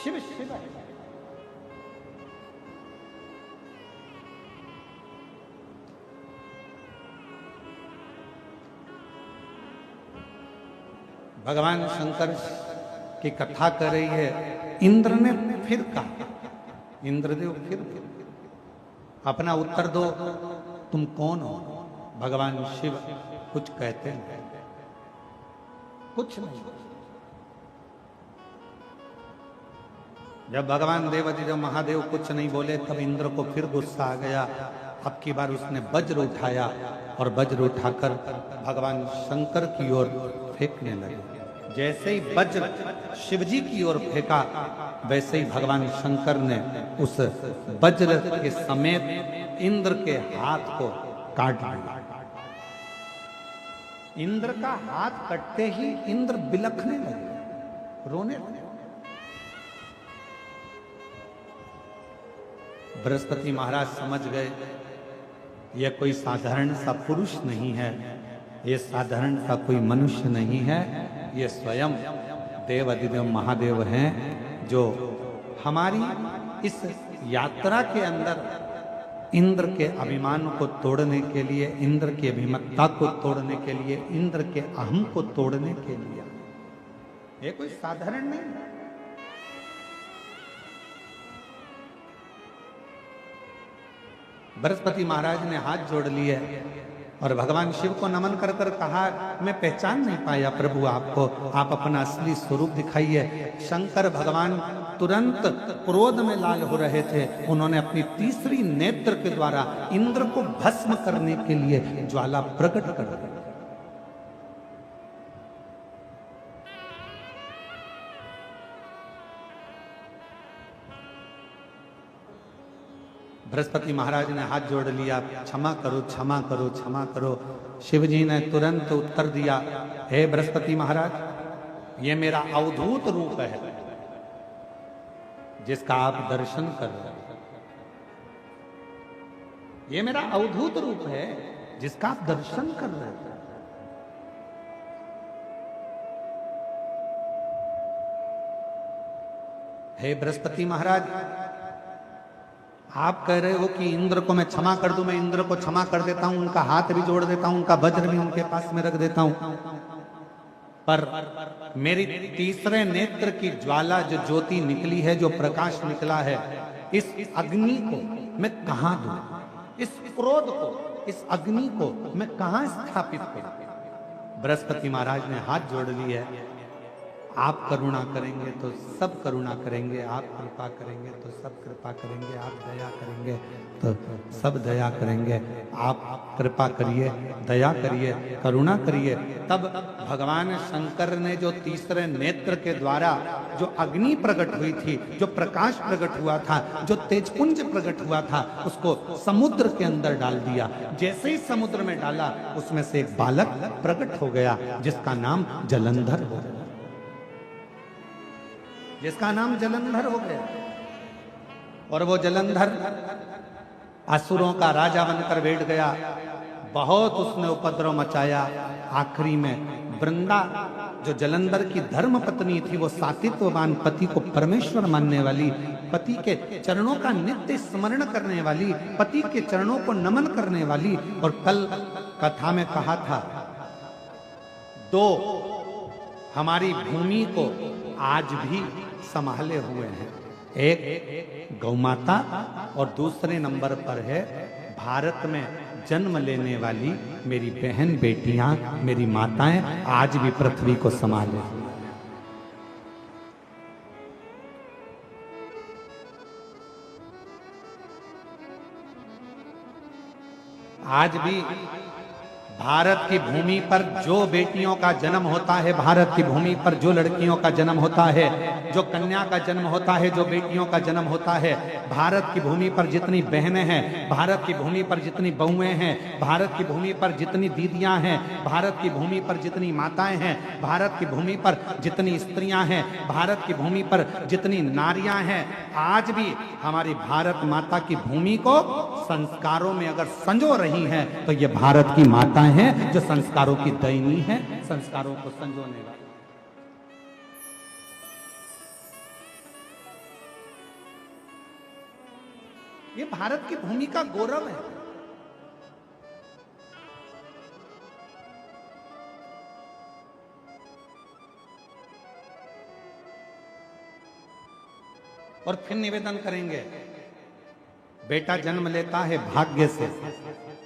शिव शिव भगवान शंकर की कथा कर रही है। इंद्र ने फिर कहा, इंद्रदेव फिर अपना उत्तर दो, तुम कौन हो? भगवान शिव कुछ कहते हैं, कुछ नहीं। जब भगवान देवादिदेव महादेव कुछ नहीं बोले, तब इंद्र को फिर गुस्सा आ गया। अब की बार उसने वज्र उठाया और वज्र उठाकर भगवान शंकर की ओर फेंकने लगे। जैसे ही वज्र शिवजी की ओर फेंका, वैसे ही भगवान शंकर ने उस वज्र के समेत इंद्र के हाथ को काट दिया। इंद्र का हाथ कटते ही इंद्र बिलखने लगे, रोने लगे। बृहस्पति महाराज समझ गए यह कोई साधारण सा पुरुष नहीं है, ये साधारण सा कोई मनुष्य नहीं है, ये स्वयं देव अधिदेव महादेव हैं, जो हमारी इस यात्रा के अंदर इंद्र के अभिमान को तोड़ने के लिए, इंद्र की अभिमत्ता को तोड़ने के लिए, इंद्र के अहम को तोड़ने के लिए, ये कोई साधारण नहीं है। बृहस्पति महाराज ने हाथ जोड़ लिए और भगवान शिव को नमन कर कर कहा, मैं पहचान नहीं पाया प्रभु आपको, आप अपना असली स्वरूप दिखाइए। शंकर भगवान तुरंत क्रोध में लाल हो रहे थे। उन्होंने अपनी तीसरी नेत्र के द्वारा इंद्र को भस्म करने के लिए ज्वाला प्रकट कर दी। बृहस्पति महाराज ने हाथ जोड़ लिया, क्षमा करो क्षमा करो क्षमा करो। शिव जी ने तुरंत उत्तर दिया, हे बृहस्पति महाराज, ये मेरा अवधूत रूप है जिसका आप दर्शन कर रहे हैं। ये मेरा अवधूत रूप है जिसका आप दर्शन कर रहे हैं। हे बृहस्पति महाराज, आप कह रहे हो कि इंद्र को मैं क्षमा कर दूं, मैं इंद्र को क्षमा कर देता हूं, उनका हाथ भी जोड़ देता हूं, उनका वज्र भी उनके पास में रख देता हूं, पर मेरी तीसरे नेत्र की ज्वाला जो ज्योति निकली है, जो प्रकाश निकला है, इस अग्नि को मैं कहां दूं? इस क्रोध को, इस अग्नि को मैं कहां स्थापित करूं? बृहस्पति महाराज ने हाथ जोड़ लिए है, आप करुणा करेंगे तो सब करुणा करेंगे, आप कृपा करेंगे तो सब कृपा करेंगे, आप दया करेंगे तो सब दया करेंगे। आप कृपा करिए, दया करिए, करुणा करिए। तब भगवान शंकर ने जो तीसरे नेत्र के द्वारा जो अग्नि प्रकट हुई थी, जो प्रकाश प्रकट हुआ था, जो तेजपुंज प्रकट हुआ था, उसको समुद्र के अंदर डाल दिया। जैसे ही समुद्र में डाला, उसमें से एक बालक प्रकट हो गया जिसका नाम जलंधर हो गया, जिसका नाम जलंधर हो गया। और वो जलंधर असुरों का राजा बनकर बैठ गया। बहुत उसने उपद्रव मचाया। आखिरी में वृंदा, जो जलंधर की धर्म पत्नी थी, वो सातित्ववान पति को परमेश्वर मानने वाली, पति के चरणों का नित्य स्मरण करने वाली, पति के चरणों को नमन करने वाली। और कल कथा में कहा था, दो हमारी भूमि को आज भी संभाले हुए हैं, एक गौमाता और दूसरे नंबर पर है भारत में जन्म लेने वाली मेरी बहन बेटियां, मेरी माताएं आज भी पृथ्वी को संभाले। आज भी भारत की भूमि पर जो बेटियों का जन्म होता है, भारत की भूमि पर जो लड़कियों का जन्म होता है, जो कन्या का जन्म होता है, जो बेटियों का जन्म होता है, भारत की भूमि पर जितनी बहनें हैं, भारत की भूमि पर जितनी बहुएं हैं, भारत की भूमि पर जितनी दीदियां हैं, भारत की भूमि पर जितनी माताएं हैं, भारत की भूमि पर जितनी स्त्रियां हैं, भारत की भूमि पर जितनी नारियां हैं, आज भी हमारी भारत माता की भूमि को संस्कारों में अगर संजो रही हैं, तो ये भारत की माता हैं जो संस्कारों की दैनी है, संस्कारों को संजोने वाली। ये भारत की भूमि का गौरव है। और फिर निवेदन करेंगे, बेटा जन्म लेता है भाग्य से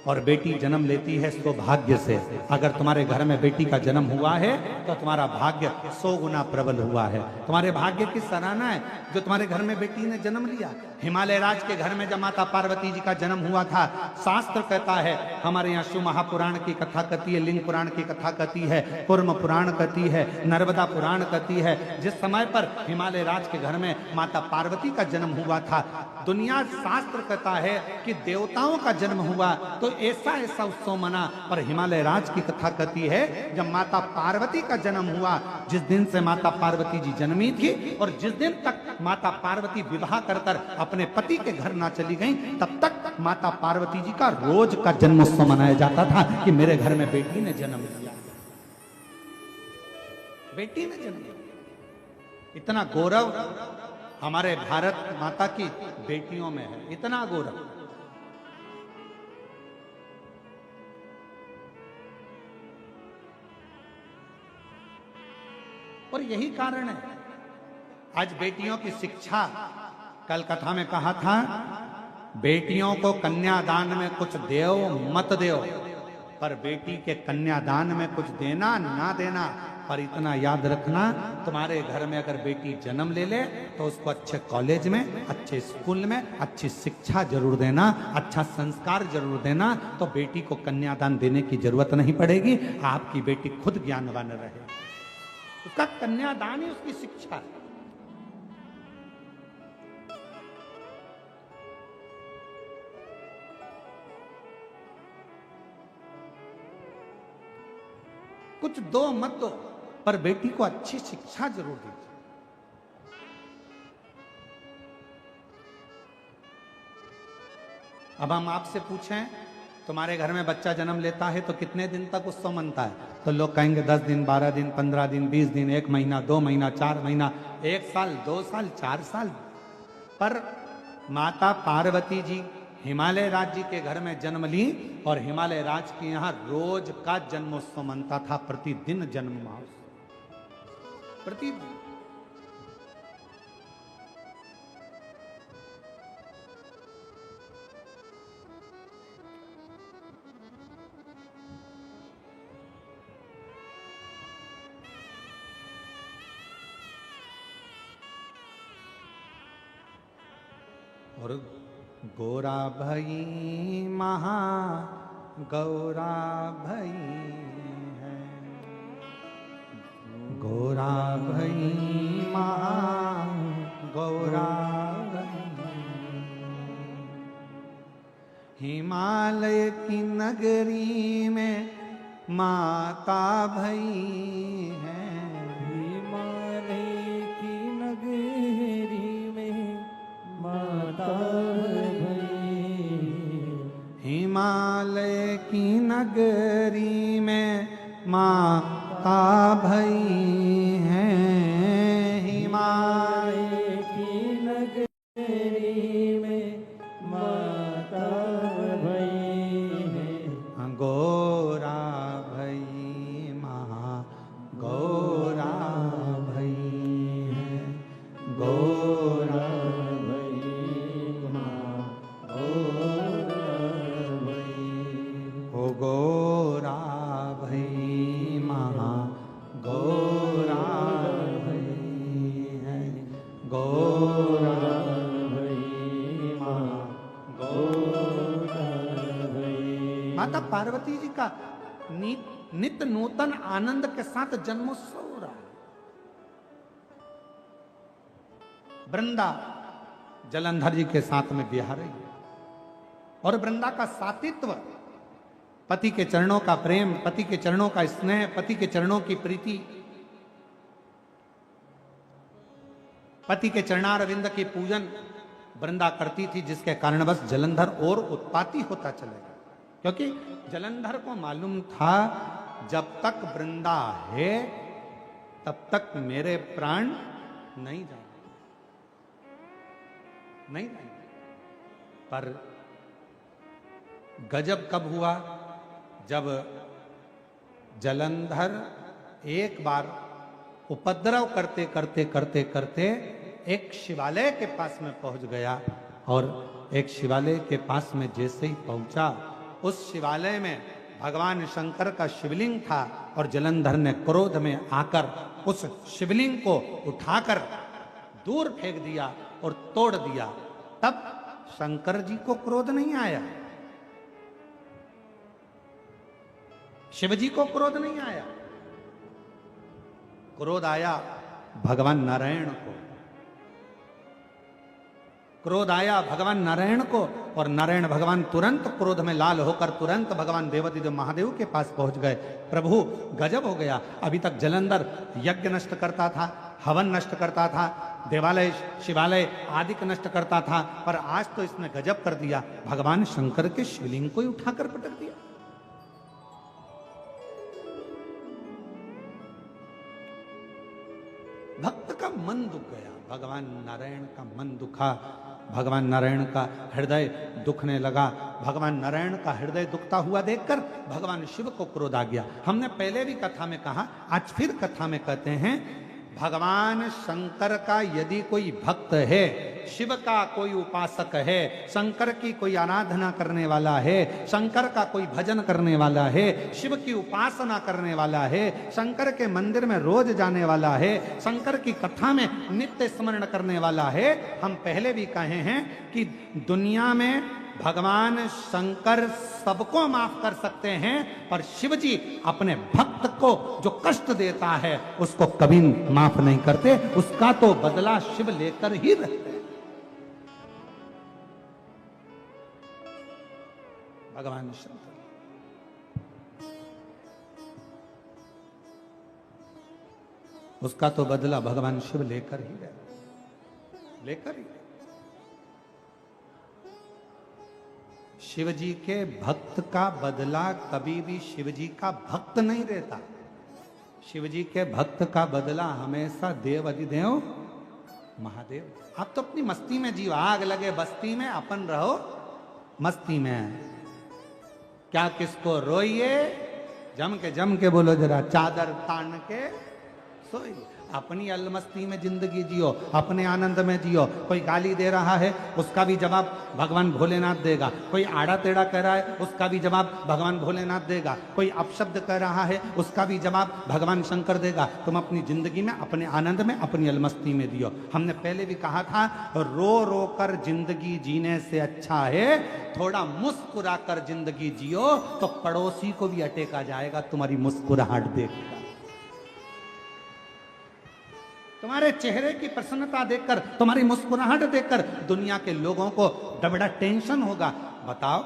और बेटी जन्म लेती है सौभाग्य से। अगर तुम्हारे घर में बेटी का जन्म हुआ है तो तुम्हारा भाग्य 100 गुना प्रबल हुआ है। तुम्हारे भाग्य की सराहना है जो तुम्हारे घर में बेटी ने जन्म लिया। हिमालय राज के घर में जब माता पार्वती जी का जन्म हुआ था, शास्त्र कहता है, हमारे यहाँ शिव महापुराण की कथा कहती है, लिंग पुराण की कथा कहती है, कूर्म पुराण कहती है, नर्मदा पुराण कहती है, जिस समय पर हिमालय राज के घर में माता पार्वती का जन्म हुआ था, दुनिया शास्त्र कहता है कि देवताओं का जन्म हुआ तो ऐसा ऐसा उत्सव मना। पर हिमालय राज की कथा कहती है जब माता पार्वती का जन्म हुआ, जिस दिन से माता पार्वती जी जन्मी थी और जिस दिन तक माता पार्वती विवाह कर कर अपने पति के घर ना चली गई, तब तक माता पार्वती जी का रोज का जन्मोत्सव मनाया जाता था कि मेरे घर में बेटी ने जन्म लिया, बेटी ने जन्म लिया। इतना गौरव हमारे भारत माता की बेटियों में है, इतना गौरव। और यही कारण है आज बेटियों की शिक्षा, कल कथा में कहा था, बेटियों को कन्यादान में कुछ देओ मत देओ, पर बेटी के कन्यादान में कुछ देना ना देना। पर इतना याद रखना, तुम्हारे घर में अगर बेटी जन्म ले ले तो उसको अच्छे कॉलेज में, अच्छे स्कूल में अच्छी शिक्षा जरूर देना, अच्छा संस्कार जरूर देना, तो बेटी को कन्यादान देने की जरूरत नहीं पड़ेगी। आपकी बेटी खुद ज्ञानवान रहे, उसका कन्यादान ही उसकी शिक्षा है। कुछ दो मत दो, पर बेटी को अच्छी शिक्षा जरूर दीजिए। अब हम आपसे पूछें, तुम्हारे घर में बच्चा जन्म लेता है तो कितने दिन तक उत्सव मनता है? तो लोग कहेंगे 10 दिन, 12 दिन, 15 दिन, 20 दिन, 1 महीना, 2 महीना, 4 महीना, 1 साल, 2 साल, 4 साल। पर माता पार्वती जी हिमालय राज जी के घर में जन्म ली और हिमालय राज के यहाँ रोज का जन्मोत्सव मनता था, प्रतिदिन जन्म महोत्सव, प्रतिदिन। और गोरा भई महा गौरा भई है, गोरा भई महा गौरा भई, हिमालय की नगरी में माता भई है, हिमालय की नगरी में माता भई, हिमालय की नगरी में माता भई है, हिमालय की नगरी में माता भई है, गोरा भई महा गौरा भई है, गोरा गोरा भई महा गौरा भई है, गोरा भई महा गौरा भई। माता पार्वती जी का नित्य नूतन आनंद के साथ जन्मोत्सव हो रहा है। वृंदा जलंधर जी के साथ में बिहार रही है और वृंदा का सातित्व, पति के चरणों का प्रेम, पति के चरणों का स्नेह, पति के चरणों की प्रीति, पति के चरणारविंद की पूजन वृंदा करती थी, जिसके कारणवश जलंधर और उत्पाती होता चलेगा। क्योंकि जलंधर को मालूम था जब तक वृंदा है तब तक मेरे प्राण नहीं जाएंगे, नहीं जाएंगे। पर गजब कब हुआ? जब जलंधर एक बार उपद्रव करते करते करते करते एक शिवालय के पास में पहुंच गया और एक शिवालय के पास में जैसे ही पहुंचा, उस शिवालय में भगवान शंकर का शिवलिंग था और जलंधर ने क्रोध में आकर उस शिवलिंग को उठाकर दूर फेंक दिया और तोड़ दिया। तब शंकर जी को क्रोध नहीं आया, शिव जी को क्रोध नहीं आया, क्रोध आया भगवान नारायण को, क्रोध आया भगवान नारायण को। और नारायण भगवान तुरंत क्रोध में लाल होकर तुरंत भगवान देवाधिदेव महादेव के पास पहुंच गए। प्रभु गजब हो गया, अभी तक जलंधर यज्ञ नष्ट करता था, हवन नष्ट करता था, देवालय शिवालय आदि को नष्ट करता था, पर आज तो इसने गजब कर दिया, भगवान शंकर के शिवलिंग को ही उठाकर पटक दिया। भक्त का मन दुख गया, भगवान नारायण का मन दुखा, भगवान नारायण का हृदय दुखने लगा। भगवान नारायण का हृदय दुखता हुआ देखकर भगवान शिव को क्रोध आ गया। हमने पहले भी कथा में कहा, आज फिर कथा में कहते हैं, भगवान शंकर का यदि कोई भक्त है, शिव का कोई उपासक है, शंकर की कोई आराधना करने वाला है, शंकर का कोई भजन करने वाला है, शिव की उपासना करने वाला है, शंकर के मंदिर में रोज जाने वाला है, शंकर की कथा में नित्य स्मरण करने वाला है। हम पहले भी कहे हैं कि दुनिया में भगवान शंकर सबको माफ कर सकते हैं, पर शिव जी अपने भक्त को जो कष्ट देता है उसको कभी माफ नहीं करते, उसका तो बदला शिव लेकर ही रहते हैं। भगवान शंकर उसका तो बदला भगवान शिव लेकर ही रहते, लेकर ही। शिव जी के भक्त का बदला कभी भी शिव जी का भक्त नहीं रहता। शिव जी के भक्त का बदला हमेशा देव अधिदेव महादेव। आप तो अपनी मस्ती में जियो, आग लगे बस्ती में, अपन रहो मस्ती में। क्या किसको रोइए, जम के बोलो जरा, चादर तान के सोइए। अपनी अलमस्ती में जिंदगी जियो, अपने आनंद में जियो। कोई गाली दे रहा है उसका भी जवाब भगवान भोलेनाथ देगा, कोई आड़ा टेढ़ा कह रहा है उसका भी जवाब भगवान भोलेनाथ देगा, कोई अपशब्द कह रहा है उसका भी जवाब भगवान शंकर देगा। तुम अपनी जिंदगी में अपने आनंद में अपनी अलमस्ती में दियो। हमने पहले भी कहा था, रो रो कर जिंदगी जीने से अच्छा है थोड़ा मुस्कुरा कर जिंदगी जियो, तो पड़ोसी को भी अटेका जाएगा तुम्हारी मुस्कुराहट देखकर। तुम्हारे चेहरे की प्रसन्नता देखकर, तुम्हारी मुस्कुराहट देखकर दुनिया के लोगों को बड़ा टेंशन होगा। बताओ,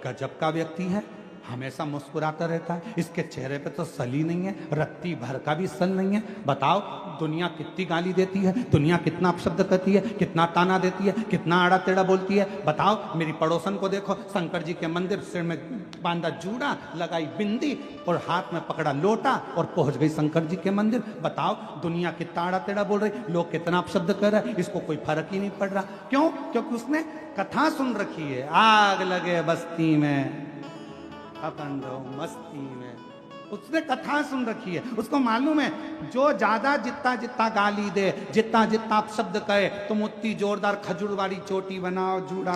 गजब का व्यक्ति है, हमेशा मुस्कुराता रहता है, इसके चेहरे पे तो सल ही नहीं है, रत्ती भर का भी सल नहीं है। बताओ, दुनिया कितनी गाली देती है, दुनिया कितना अपशब्द करती है, कितना ताना देती है, कितना आड़ा टेढ़ा बोलती है। बताओ, मेरी पड़ोसन को देखो, शंकर जी के मंदिर, सिर में बांधा जूड़ा, लगाई बिंदी और हाथ में पकड़ा लोटा और पहुंच गई शंकर जी के मंदिर। बताओ, दुनिया कितना आड़ा टेढ़ा बोल रही, लोग कितना अपशब्द कर रहे हैं, इसको कोई फर्क ही नहीं पड़ रहा। क्यों? क्योंकि उसने कथा सुन रखी है, आग लगे बस्ती में अपन रहो मस्ती में। उसने कथा सुन रखी है, उसको मालूम है जो ज्यादा जितना गाली दे, जितना शब्द कहे, तुम उतनी जोरदार खजूर वाली चोटी बनाओ, जूड़ा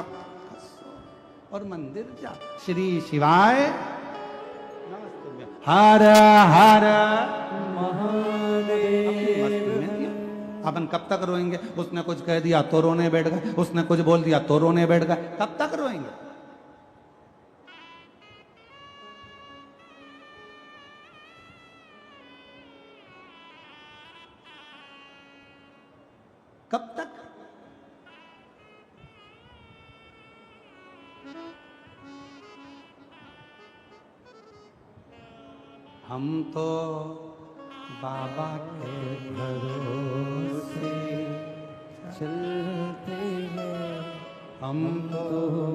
और मंदिर जा। श्री शिवाय हर हर महादेव। अपन कब तक रोएंगे? उसने कुछ कह दिया तो रोने बैठ गए, उसने कुछ बोल दिया तो रोने बैठ गए, कब तक रोएंगे? कब तक? हम तो बाबा के भरोसे चलते हैं, हम तो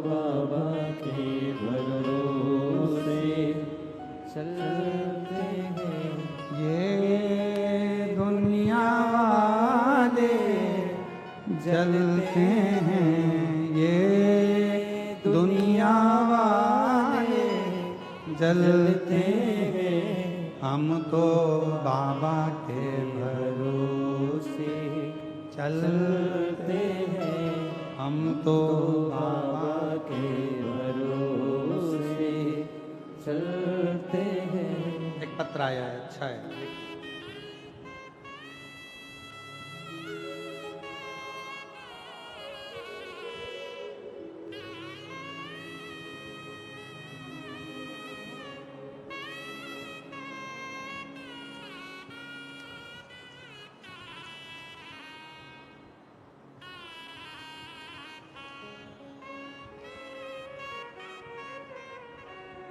बाबा के भरोसे चलते हैं। ये दुनिया वाले जलते हैं, ये दुनिया वाले जलते हैं, हम तो बाबा के भरोसे चलते हैं, हम तो बाबा के भरोसे चलते हैं। एक पत्र आया है, अच्छा है।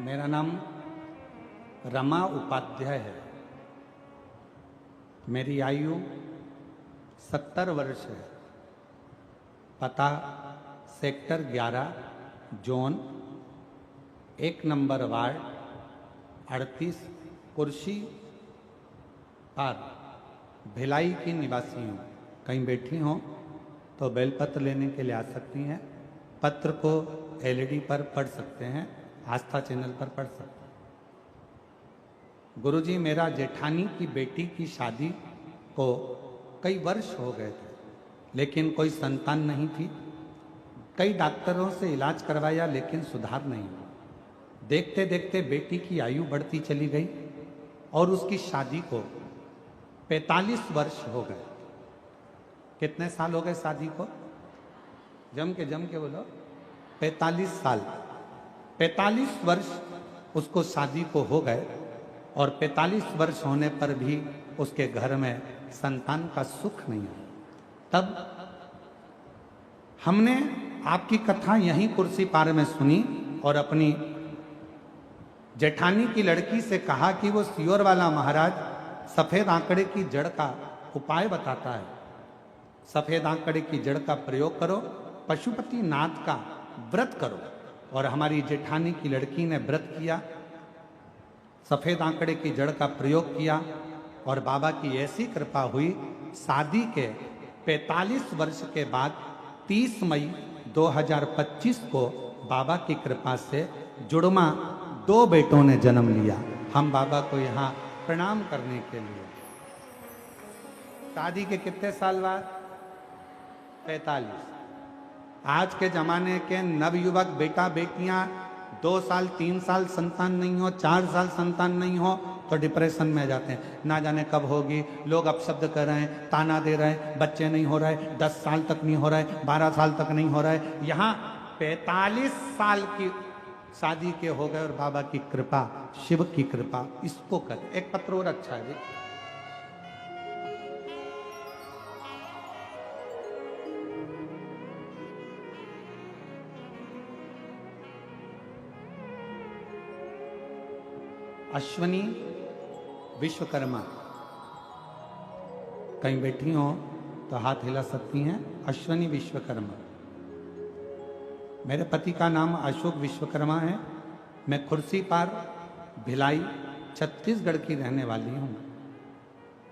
मेरा नाम रमा उपाध्याय है। मेरी आयु 70 वर्ष है। पता सेक्टर 11 जोन 1 नंबर वार्ड 38 कुर्सी पार भिलाई की निवासी हूँ। कहीं बैठी हों तो बेलपत्र लेने के लिए आ सकती हैं। पत्र को एलईडी पर पढ़ सकते हैं, आस्था चैनल पर पढ़ सकते हैं। गुरुजी, मेरा जेठानी की बेटी की शादी को कई वर्ष हो गए थे, लेकिन कोई संतान नहीं थी। कई डॉक्टरों से इलाज करवाया, लेकिन सुधार नहीं हुआ। देखते देखते बेटी की आयु बढ़ती चली गई और उसकी शादी को 45 वर्ष हो गए। कितने साल हो गए शादी को? जम के बोलो। 45 साल। 45 वर्ष उसको शादी को हो गए और 45 वर्ष होने पर भी उसके घर में संतान का सुख नहीं है। तब हमने आपकी कथा यहीं कुर्सी पार में सुनी और अपनी जेठानी की लड़की से कहा कि वो सियोर वाला महाराज सफेद आंकड़े की जड़ का उपाय बताता है। सफेद आंकड़े की जड़ का प्रयोग करो, पशुपति नाथ का व्रत करो। और हमारी जेठानी की लड़की ने व्रत किया, सफेद आंकड़े की जड़ का प्रयोग किया और बाबा की ऐसी कृपा हुई, शादी के 45 वर्ष के बाद 30 मई 2025 को बाबा की कृपा से जुड़वा 2 बेटों ने जन्म लिया। हम बाबा को यहाँ प्रणाम करने के लिए। शादी के कितने साल बाद? 45। आज के जमाने के नवयुवक बेटा बेटियां 2 साल 3 साल संतान नहीं हो, 4 साल संतान नहीं हो तो डिप्रेशन में जाते हैं। ना जाने कब होगी, लोग अपशब्द कर रहे हैं, ताना दे रहे हैं, बच्चे नहीं हो रहे, 10 साल तक नहीं हो रहे, 12 साल तक नहीं हो रहे। यहाँ 45 साल की शादी के हो गए और बाबा की कृपा, शिव की कृपा, इसको कर। एक पत्र और अच्छा है जी। अश्वनी विश्वकर्मा, कहीं बैठी हो तो हाथ हिला सकती हैं। अश्वनी विश्वकर्मा। मेरे पति का नाम अशोक विश्वकर्मा है। मैं खुर्सी पार भिलाई छत्तीसगढ़ की रहने वाली हूँ।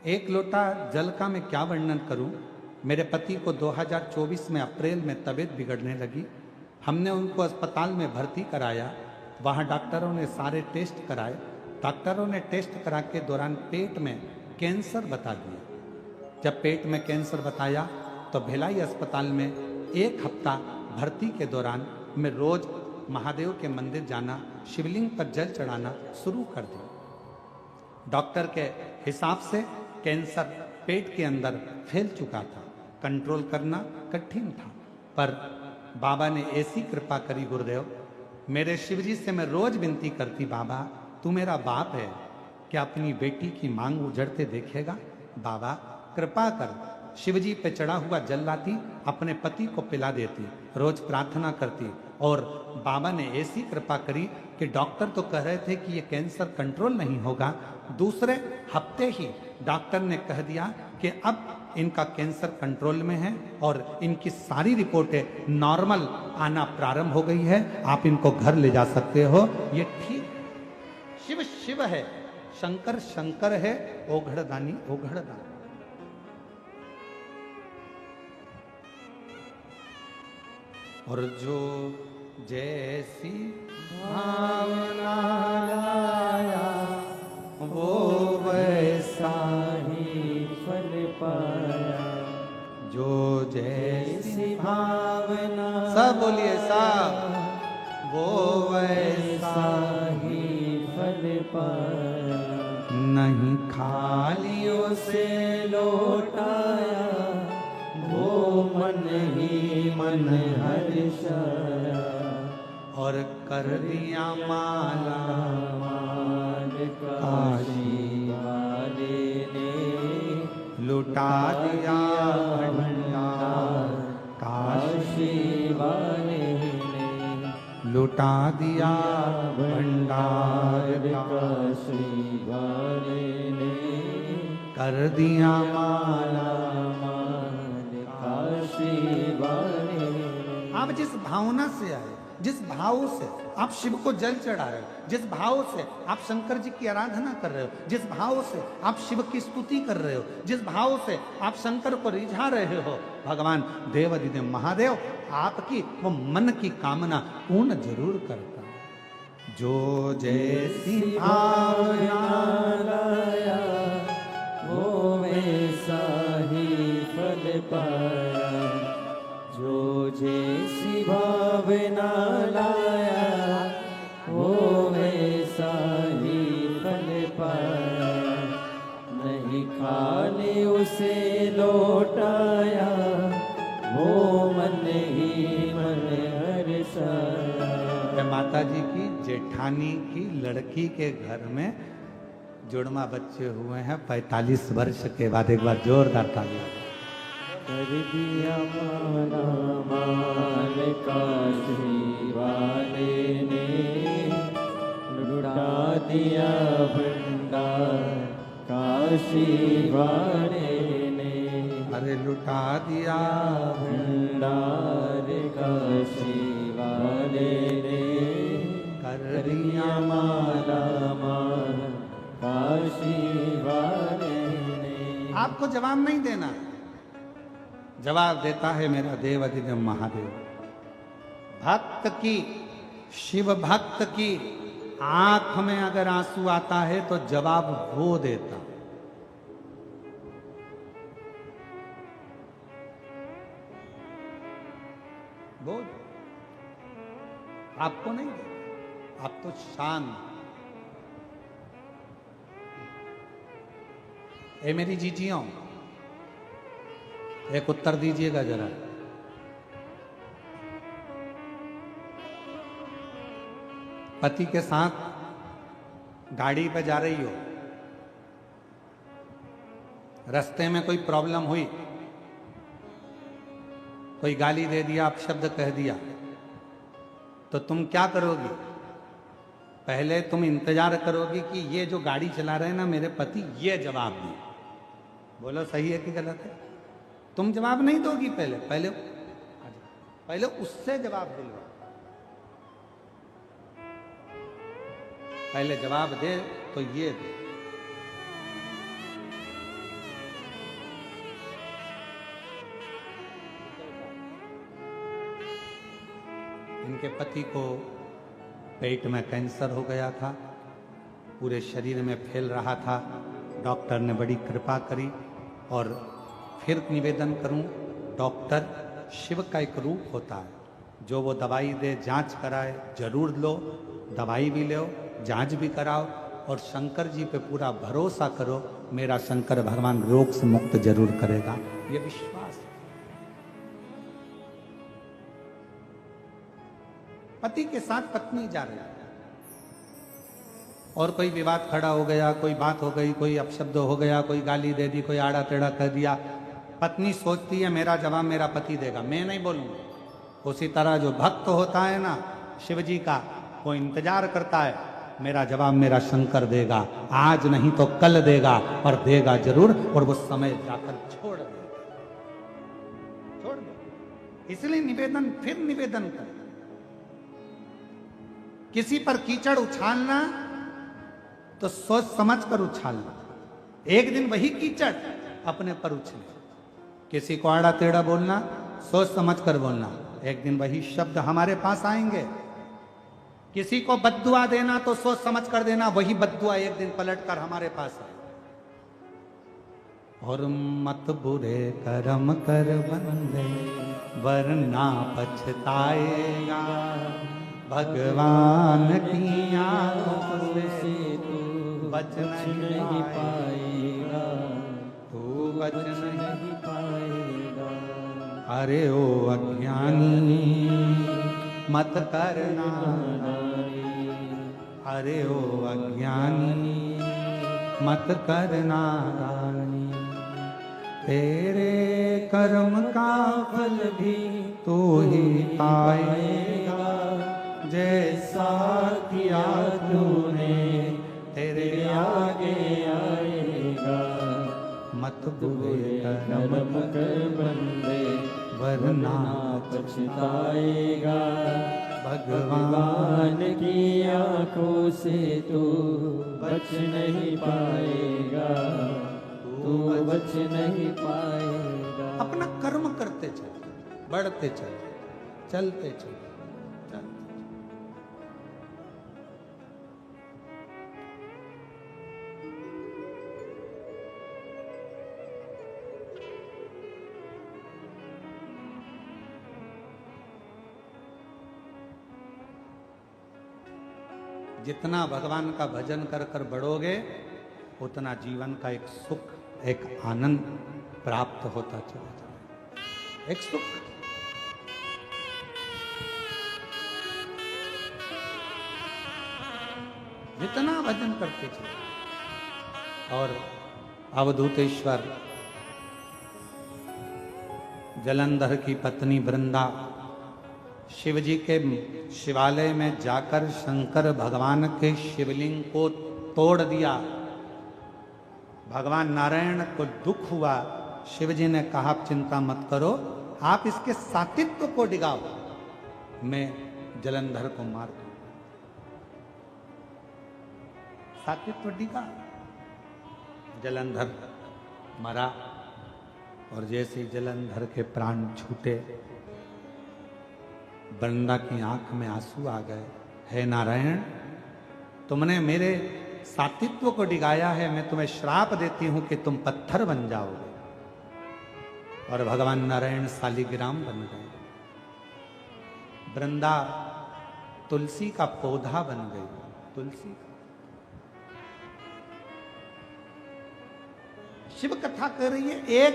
एक लोटा जल का मैं क्या वर्णन करूँ। मेरे पति को 2024 में अप्रैल में तबीयत बिगड़ने लगी। हमने उनको अस्पताल में भर्ती कराया। वहाँ डॉक्टरों ने सारे टेस्ट कराए। डॉक्टरों ने टेस्ट करा के दौरान पेट में कैंसर बता दिया। जब पेट में कैंसर बताया तो भिलाई अस्पताल में 1 हफ्ता भर्ती के दौरान मैं रोज महादेव के मंदिर जाना, शिवलिंग पर जल चढ़ाना शुरू कर दिया। डॉक्टर के हिसाब से कैंसर पेट के अंदर फैल चुका था। कंट्रोल करना कठिन था, पर बाबा ने ऐसी कृपा करी गुरुदेव। मेरे शिवजी से मैं रोज विनती करती, बाबा तू मेरा बाप है, क्या अपनी बेटी की मांग उजड़ते देखेगा? बाबा कृपा कर। शिवजी पे चढ़ा हुआ जल लाती, अपने पति को पिला देती, रोज प्रार्थना करती और बाबा ने ऐसी कृपा करी कि डॉक्टर तो कह रहे थे कि ये कैंसर कंट्रोल नहीं होगा। दूसरे हफ्ते ही डॉक्टर ने कह दिया कि अब इनका कैंसर कंट्रोल में है और इनकी सारी रिपोर्टें नॉर्मल आना प्रारंभ हो गई है। आप इनको घर ले जा सकते हो। ये ठीक शिव शिव है, शंकर शंकर है, ओघड़दानी ओघड़दानी। और जो जैसी भावना लाया वो वैसा ही फल पाया। जो जैसी भावना सब बोलिए सब वो वैसा ही फल पाया, नहीं खालियों से लौटाया वो मन ही मन हर्षाया, और कर दिया माला माल काशी वाले ने लुटा दिया भंडार काशी वाले ने लुटा दिया भंडार काशी वाले ने कर दिया माला। माल काशी वाले ने। आप जिस भावना से आए, जिस भाव से आप शिव को जल चढ़ा रहे हो, जिस भाव से आप शंकर जी की आराधना कर रहे हो, जिस भाव से आप शिव की स्तुति कर रहे हो, जिस भाव से आप शंकर को रिझा रहे हो, भगवान देवाधिदेव महादेव आपकी वो मन की कामना पूर्ण जरूर करता है। जो जैसी भावना लाया वो वैसा ही फल पाया, जो जैसी भावना लाया वो वैसा ही फल पाया, नहीं खाने उसे लौटाया वो मन ही मन हर्षाया। माता जी की जेठानी की लड़की के घर में जुड़वा बच्चे हुए हैं 45 वर्ष के बाद। एक बार जोरदार तालियां। कर दिया माला माल काशी वाले ने, लुटा दिया भंडार काशी वाले ने, अरे लुटा दिया भंडार काशी वाले ने, कर दिया माला माल काशी वाले ने। आपको जवाब नहीं देना, जवाब देता है मेरा देवाधिदेव महादेव। भक्त की, शिव भक्त की आंख में अगर आंसू आता है तो जवाब वो देता। बोल, आपको नहीं देता, आप तो शांत। ए मेरी जीजियों, एक उत्तर दीजिएगा जरा। पति के साथ गाड़ी पे जा रही हो, रास्ते में कोई प्रॉब्लम हुई, कोई गाली दे दिया, अपशब्द कह दिया, तो तुम क्या करोगी? पहले तुम इंतजार करोगी कि ये जो गाड़ी चला रहे हैं ना मेरे पति, ये जवाब दें। बोलो सही है कि गलत है? तुम जवाब नहीं दोगी, पहले उससे जवाब दिलवा। पहले जवाब दे तो ये दे। इनके पति को पेट में कैंसर हो गया था, पूरे शरीर में फैल रहा था। डॉक्टर ने बड़ी कृपा करी। और फिर निवेदन करूं, डॉक्टर शिव का एक रूप होता है, जो वो दवाई दे, जांच कराए, जरूर लो, दवाई भी लो, जांच भी कराओ, और शंकर जी पे पूरा भरोसा करो, मेरा शंकर भगवान रोग से मुक्त जरूर करेगा, ये विश्वास है। पति के साथ पत्नी जा रही है और कोई विवाद खड़ा हो गया, कोई बात हो गई, कोई अपशब्द हो गया, कोई गाली दे दी, कोई आड़ा टेढ़ा कह दिया। पत्नी सोचती है मेरा जवाब मेरा पति देगा, मैं नहीं बोलूंगा। उसी तरह जो भक्त होता है ना शिव जी का, वो इंतजार करता है मेरा जवाब मेरा शंकर देगा, आज नहीं तो कल देगा, और देगा जरूर, और वो समय जाकर छोड़ देगा, छोड़ दे। इसलिए निवेदन, फिर निवेदन कर, किसी पर कीचड़ उछालना तो सोच समझ कर उछालना। एक दिन वही कीचड़ अपने पर उछले। किसी को आड़ा टेढ़ा बोलना, सोच समझ कर बोलना, एक दिन वही शब्द हमारे पास आएंगे। किसी को बद्दुआ देना तो सोच समझ कर देना, वही बद्दुआ एक दिन पलट कर हमारे पास आए। और मत बुरे कर्म कर बंदे वरना पछताएगा। भगवान की आंखों से तू बच नहीं पाएगा, तू बच नहीं पाएगा। अरे ओ अज्ञानी मत करना, अरे ओ अज्ञानी मत करना दानी। तेरे कर्म का फल भी तू ही पाएगा, जैसा किया तूने तेरे आगे आएगा। मत बुरे कर्म कर बंदे वरना पछताएगा। भगवान की आंखों से तू बच नहीं पाएगा, तू बच नहीं पाएगा। अपना कर्म करते चल, बढ़ते चल, चलते चल, चलते। जितना भगवान का भजन कर कर बढ़ोगे उतना जीवन का एक सुख, एक आनंद प्राप्त होता चला जाए। एक सुख, जितना भजन करते चले। और अवधूतेश्वर जलंधर की पत्नी वृंदा शिव जी के शिवालय में जाकर शंकर भगवान के शिवलिंग को तोड़ दिया। भगवान नारायण को दुख हुआ। शिव जी ने कहा चिंता मत करो, आप इसके सातित्व को डिगाओ, मैं जलंधर को मार दूं। सातित्व डिगा, जलंधर मरा। और जैसे जलंधर के प्राण छूटे, वृंदा की आंख में आंसू आ गए। हे नारायण, तुमने मेरे सातित्व को डिगाया है, मैं तुम्हें श्राप देती हूं कि तुम पत्थर बन जाओगे। और भगवान नारायण शालिग्राम बन गए। वृंदा तुलसी का पौधा बन गई। तुलसी शिव कथा कर रही है। एक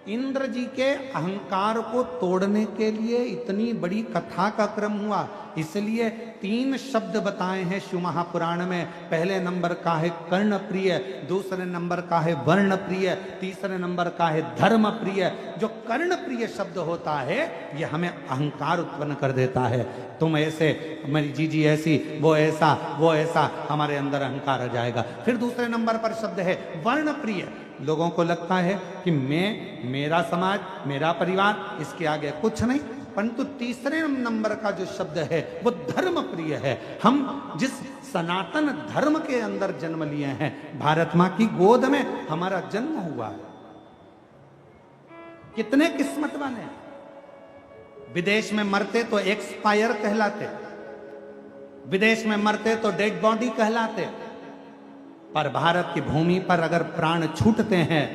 इंद्र जी के अहंकार को तोड़ने के लिए इतनी बड़ी कथा का क्रम हुआ। इसलिए 3 शब्द बताए हैं शिव महापुराण में। पहले नंबर का है कर्ण प्रिय, दूसरे नंबर का है वर्ण प्रिय, तीसरे नंबर का है धर्म प्रिय। जो कर्ण प्रिय शब्द होता है ये हमें अहंकार उत्पन्न कर देता है। तुम ऐसे, मेरी जीजी ऐसी, वो ऐसा, हमारे अंदर अहंकार आ जाएगा। फिर दूसरे नंबर पर शब्द है वर्ण प्रिय। लोगों को लगता है कि मेरा समाज, मेरा परिवार, इसके आगे कुछ नहीं। परंतु तीसरे नंबर का जो शब्द है वो धर्म प्रिय है। हम जिस सनातन धर्म के अंदर जन्म लिए हैं, भारत मां की गोद में हमारा जन्म हुआ है, कितने किस्मत वाले हैं। विदेश में मरते तो एक्सपायर कहलाते, विदेश में मरते तो डेड बॉडी कहलाते। पर भारत की भूमि पर अगर प्राण छूटते हैं,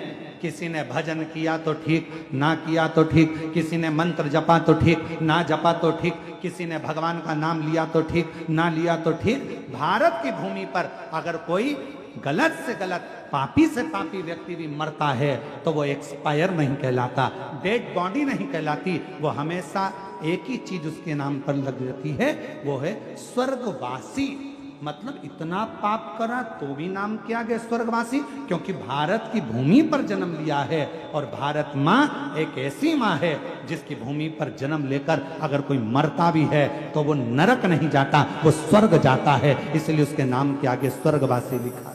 किसी ने भजन किया तो ठीक, ना किया तो ठीक, किसी ने मंत्र जपा तो ठीक, ना जपा तो ठीक, किसी ने भगवान का नाम लिया तो ठीक, ना लिया तो ठीक, भारत की भूमि पर अगर कोई गलत से गलत, पापी से पापी व्यक्ति भी मरता है तो वो एक्सपायर नहीं कहलाता, डेड बॉडी नहीं कहलाती। वो हमेशा एक ही चीज उसके नाम पर लग जाती है, वो है स्वर्गवासी। मतलब इतना पाप करा तो भी नाम किया गया स्वर्गवासी, क्योंकि भारत की भूमि पर जन्म लिया है। और भारत माँ एक ऐसी माँ है जिसकी भूमि पर जन्म लेकर अगर कोई मरता भी है तो वो नरक नहीं जाता, वो स्वर्ग जाता है। इसलिए उसके नाम के आगे स्वर्गवासी लिखा था।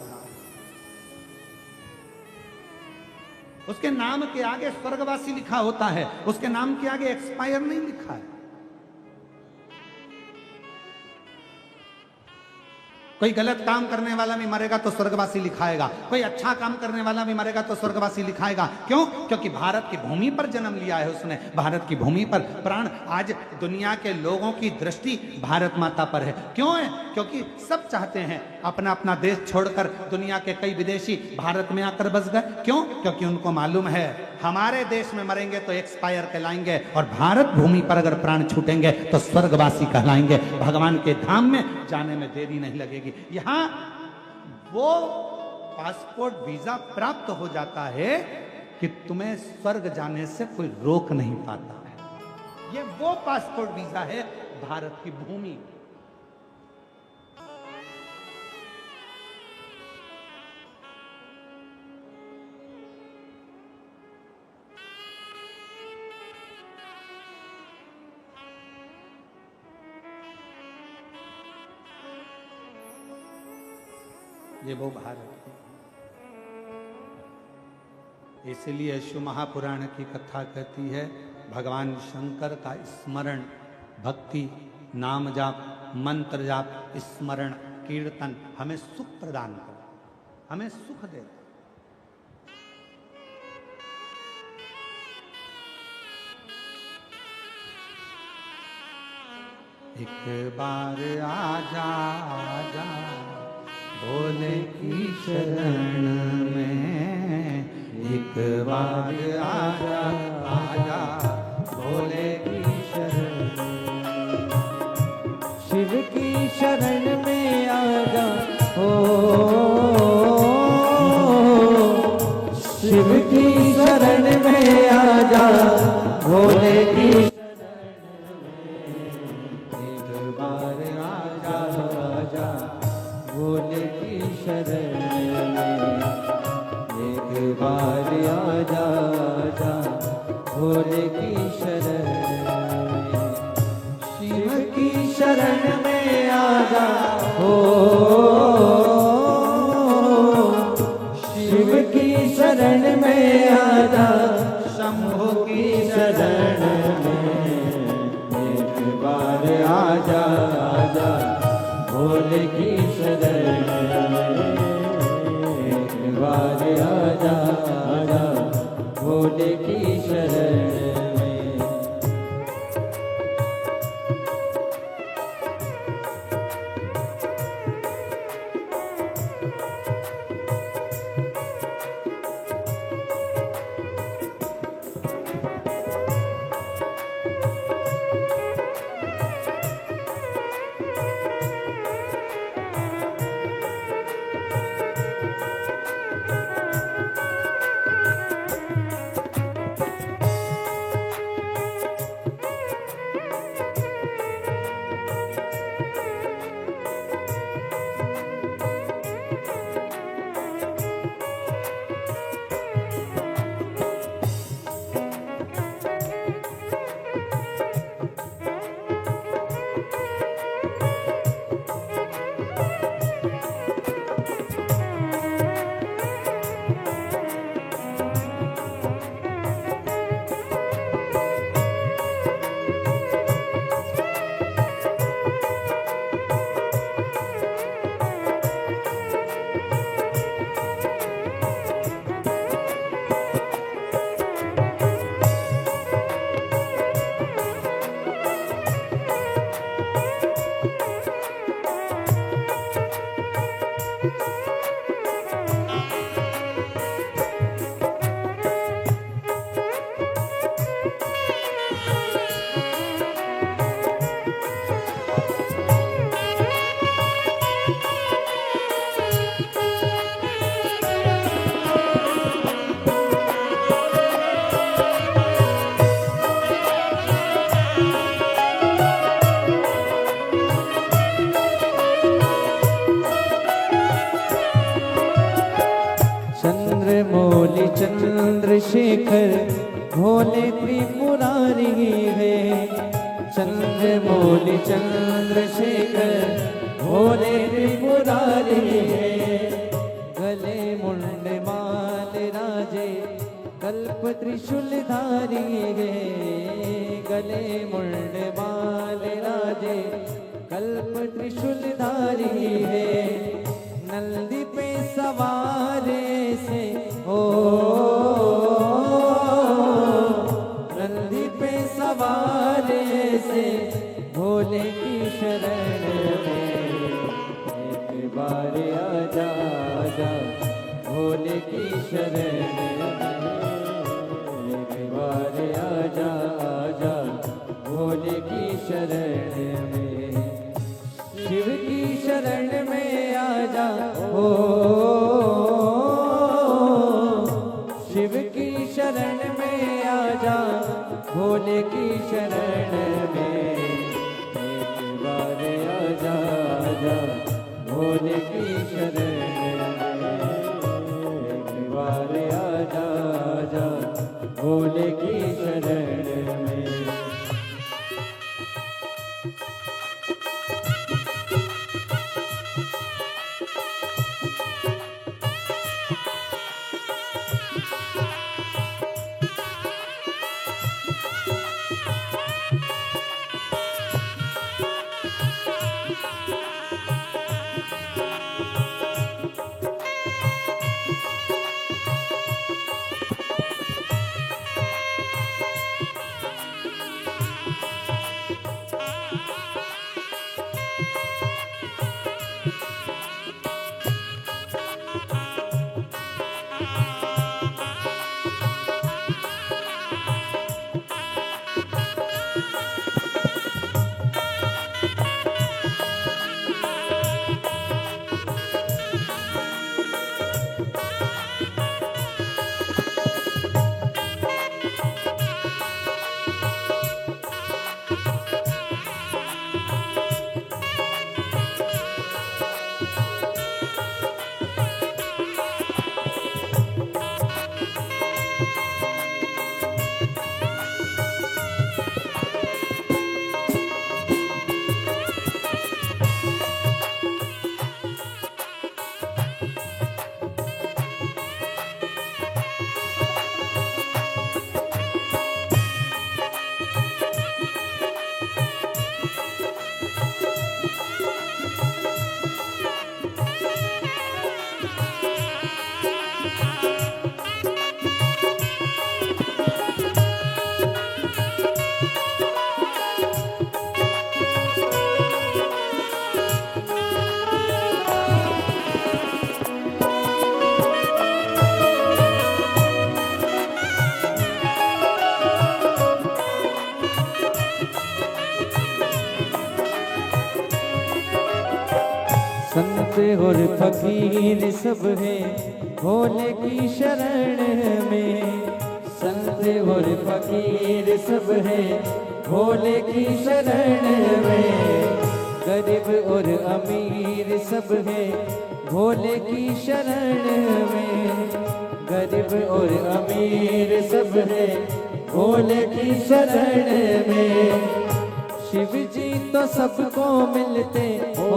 उसके नाम के आगे स्वर्गवासी लिखा होता है, उसके नाम के आगे एक्सपायर नहीं लिखा है। कोई गलत काम करने वाला भी मरेगा तो स्वर्गवासी लिखाएगा, कोई अच्छा काम करने वाला भी मरेगा तो स्वर्गवासी लिखाएगा। क्यों? क्योंकि भारत की भूमि पर जन्म लिया है उसने, भारत की भूमि पर प्राण। आज दुनिया के लोगों की दृष्टि भारत माता पर है। क्यों है? क्योंकि सब चाहते हैं अपना अपना देश छोड़कर दुनिया के कई विदेशी भारत में आकर बस गए। क्यों? क्योंकि उनको मालूम है हमारे देश में मरेंगे तो एक्सपायर कहलाएंगे और भारत भूमि पर अगर प्राण छूटेंगे तो स्वर्गवासी कहलाएंगे, भगवान के धाम में जाने में देरी नहीं लगेगी। यहां वो पासपोर्ट वीजा प्राप्त हो जाता है कि तुम्हें स्वर्ग जाने से कोई रोक नहीं पाता है। ये वो पासपोर्ट वीजा है भारत की भूमि। ये वो भारत की, इसलिए शिव महापुराण की कथा कहती है भगवान शंकर का स्मरण, भक्ति, नाम जाप, मंत्र जाप, स्मरण, कीर्तन हमें सुख प्रदान कर, हमें सुख दे। एक बार आजा आजा भोले की शरण में, एक बार आजा आजा भोले की शरण में, शिव की शरण में आजा हो, शिव की शरण में आजा भोले की शरण में, एक बार आजा आजा भोले की शरण में, एक बार आजा आजा भोले की शरण में, शिव की शरण में आजा हो, शिव की शरण में आजा शंभु की शरण में, एक बार आजा आजा भोले की शरण में, एक बार आजा आजा भोले की शरण में। चंद्रशेखर भोले त्रिपुरारी है, चंद्रमौली चंद्रशेखर भोले त्रिपुरारी है, गले मुंड माल राजे कल्प त्रिशूलधारी है, गले मुंड माल राजे कल्प त्रिशूलधारी है, नंदी पे सवारे से ओ नंदी पे सवारे से भोले की शरण में एक बार भोले की शरण में एक बार आजा आजा भोले की शरण में एक बार आजा आजा भोले की शरण में। संत और फकीर सब है भोले की शरण में। संत और फकीर सब है भोले की शरण में। गरीब और अमीर सब है भोले की शरण में। गरीब और अमीर सब है भोले की शरण में। शिव जी तो सबको मिलते हो,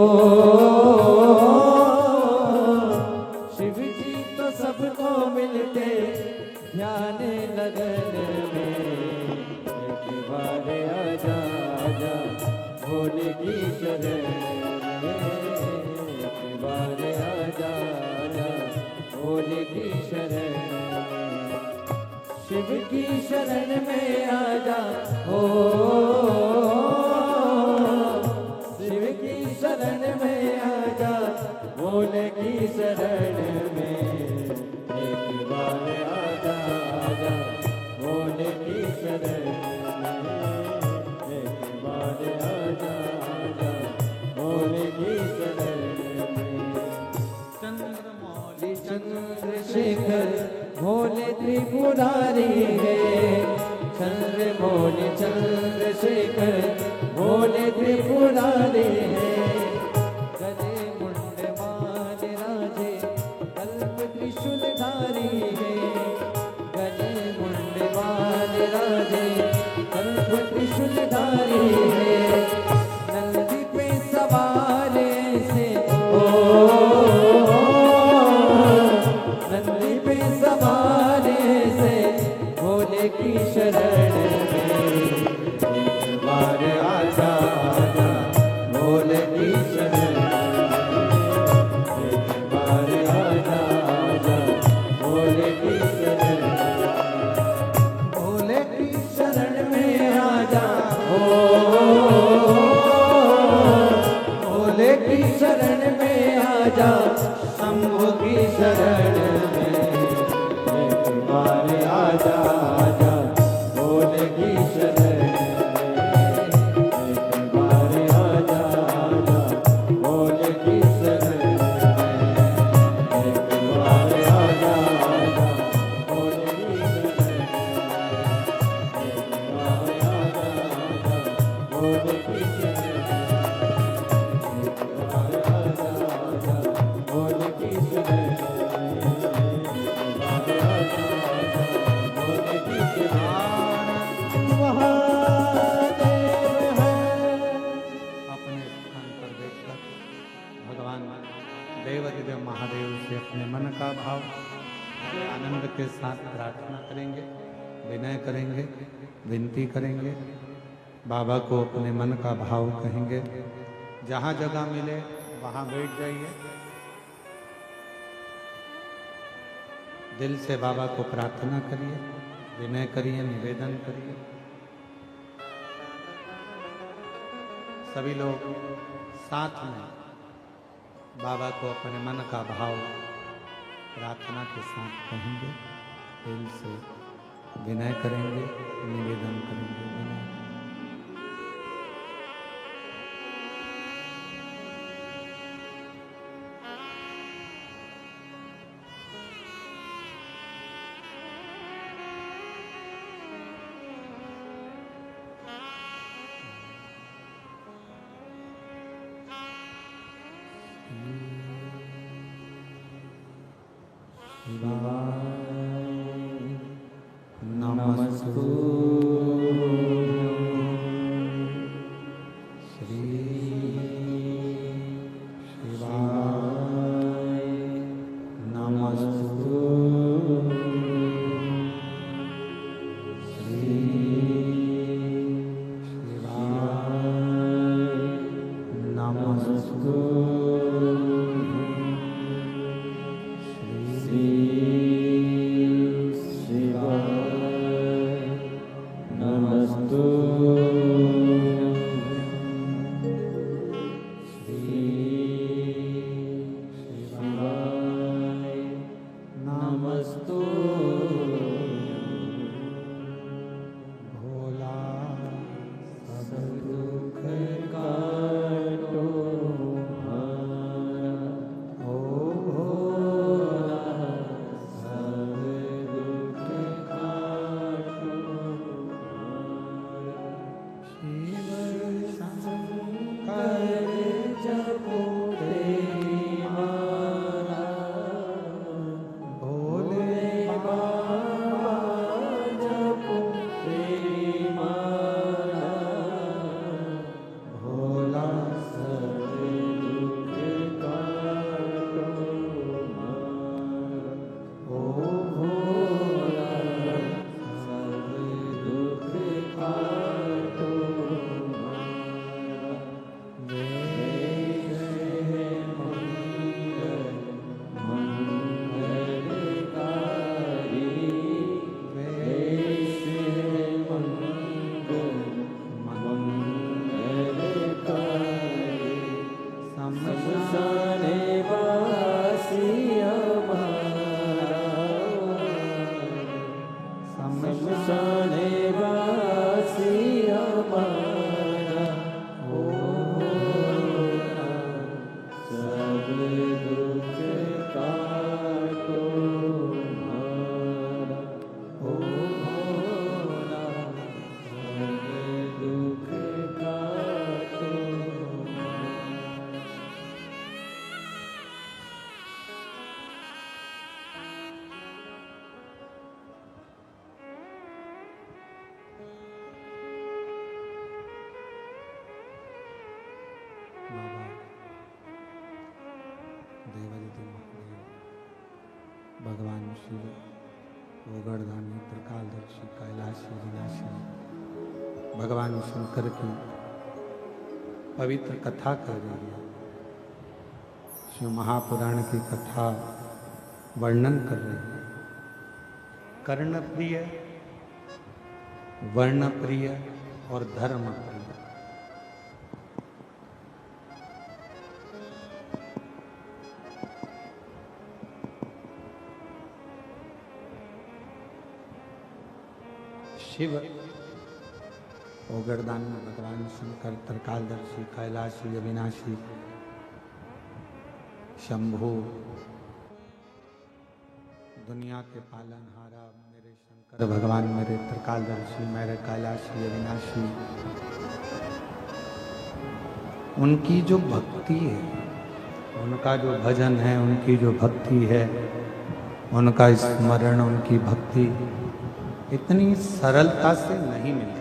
शिव जी तो सबको मिलते ध्यान लगन में। एक बार आजा आजा भोले की शरण में। एक बार आजा आजा भोले की शरण में। शिव की शरण में आजा हो, शरण में आजा भोले की शरण में। एक बार आजा आजा भोले की शरण में। एक बार आजा आजा भोले की शरण में। चंद्रमौली चंद्रशेखर भोले त्रिपुरारी है। चंद्रमौली चंद्रशेखर भोले त्रिपुरारी है। गले मुंड माल राजे कल्प त्रिशूलधारी है। गले मुंड माल राजे कल्प त्रिशूलधारी है। नंदी पे सवार ऐसे ओ, नंदी पे सवार ऐसे भोले की शरण में। एक बार आजा आजा भोले की शरण में। एक बार आजा आजा भोले की शरण में। भोले की शरण में आजा हो, भोले की शरण में आजा शंभु की शरण में। एक बार आजा आजा भोले की शरण में। भोले की शरण में एक बार आजा आजा भोले की शरण में एक बार आजा आजा भोले की शरण में महादेव है। अपने स्थान पर देखकर भगवान देवाधिदेव महादेव से अपने मन का भाव आनंद के साथ प्रार्थना करेंगे, विनय करेंगे, विनती करेंगे, बाबा को अपने मन का भाव कहेंगे। जहाँ जगह मिले वहाँ बैठ जाइए, दिल से बाबा को प्रार्थना करिए, विनय करिए, निवेदन करिए। सभी लोग साथ में बाबा को अपने मन का भाव प्रार्थना के साथ कहेंगे, दिल से विनय करेंगे, निवेदन करेंगे। विनय नमस्तु श्री शिवाय नमस्तु श्री शिवाय नमस्तु श्री शिवाय नमस्तु श्री शिवाय नमस्तु भोला सब दुख काटो हमारा ओ भोला सब दुख काटो हमारा शिव कर जपो तेरी माला भोले बाबा जपो तेरी माला भोला सब दुख काटो हमारा ओ भोला सब दुख काटो हमारा वेश है मंगलकारी वेश है मंगलकारी शमशाने वासी हमारा शमशाने वासी हमारा ओ भोला सब दुख काटो हमारा ओ भोला सब दुख काटो बाबा देवाधिदेव महादेव भगवान शिव गोगर्धनी त्रिकालदर्शी कैलाशी विनाशी भगवान शंकर की पवित्र कथा कर रही है। शिव महापुराण की कथा वर्णन कर रही है। कर्णप्रिय, वर्णप्रिय और धर्मप्रिय शिव ओगरदान में भगवान शंकर त्रिकालदर्शी कैलाशी अविनाशी शंभु दुनिया के पालनहारा मेरे शंकर भगवान, मेरे त्रिकालदर्शी, मेरे कैलाशी अविनाशी उनकी जो भक्ति है, उनका जो भजन है, उनकी जो भक्ति है, उनका स्मरण, उनकी भक्ति इतनी सरलता से नहीं मिलती।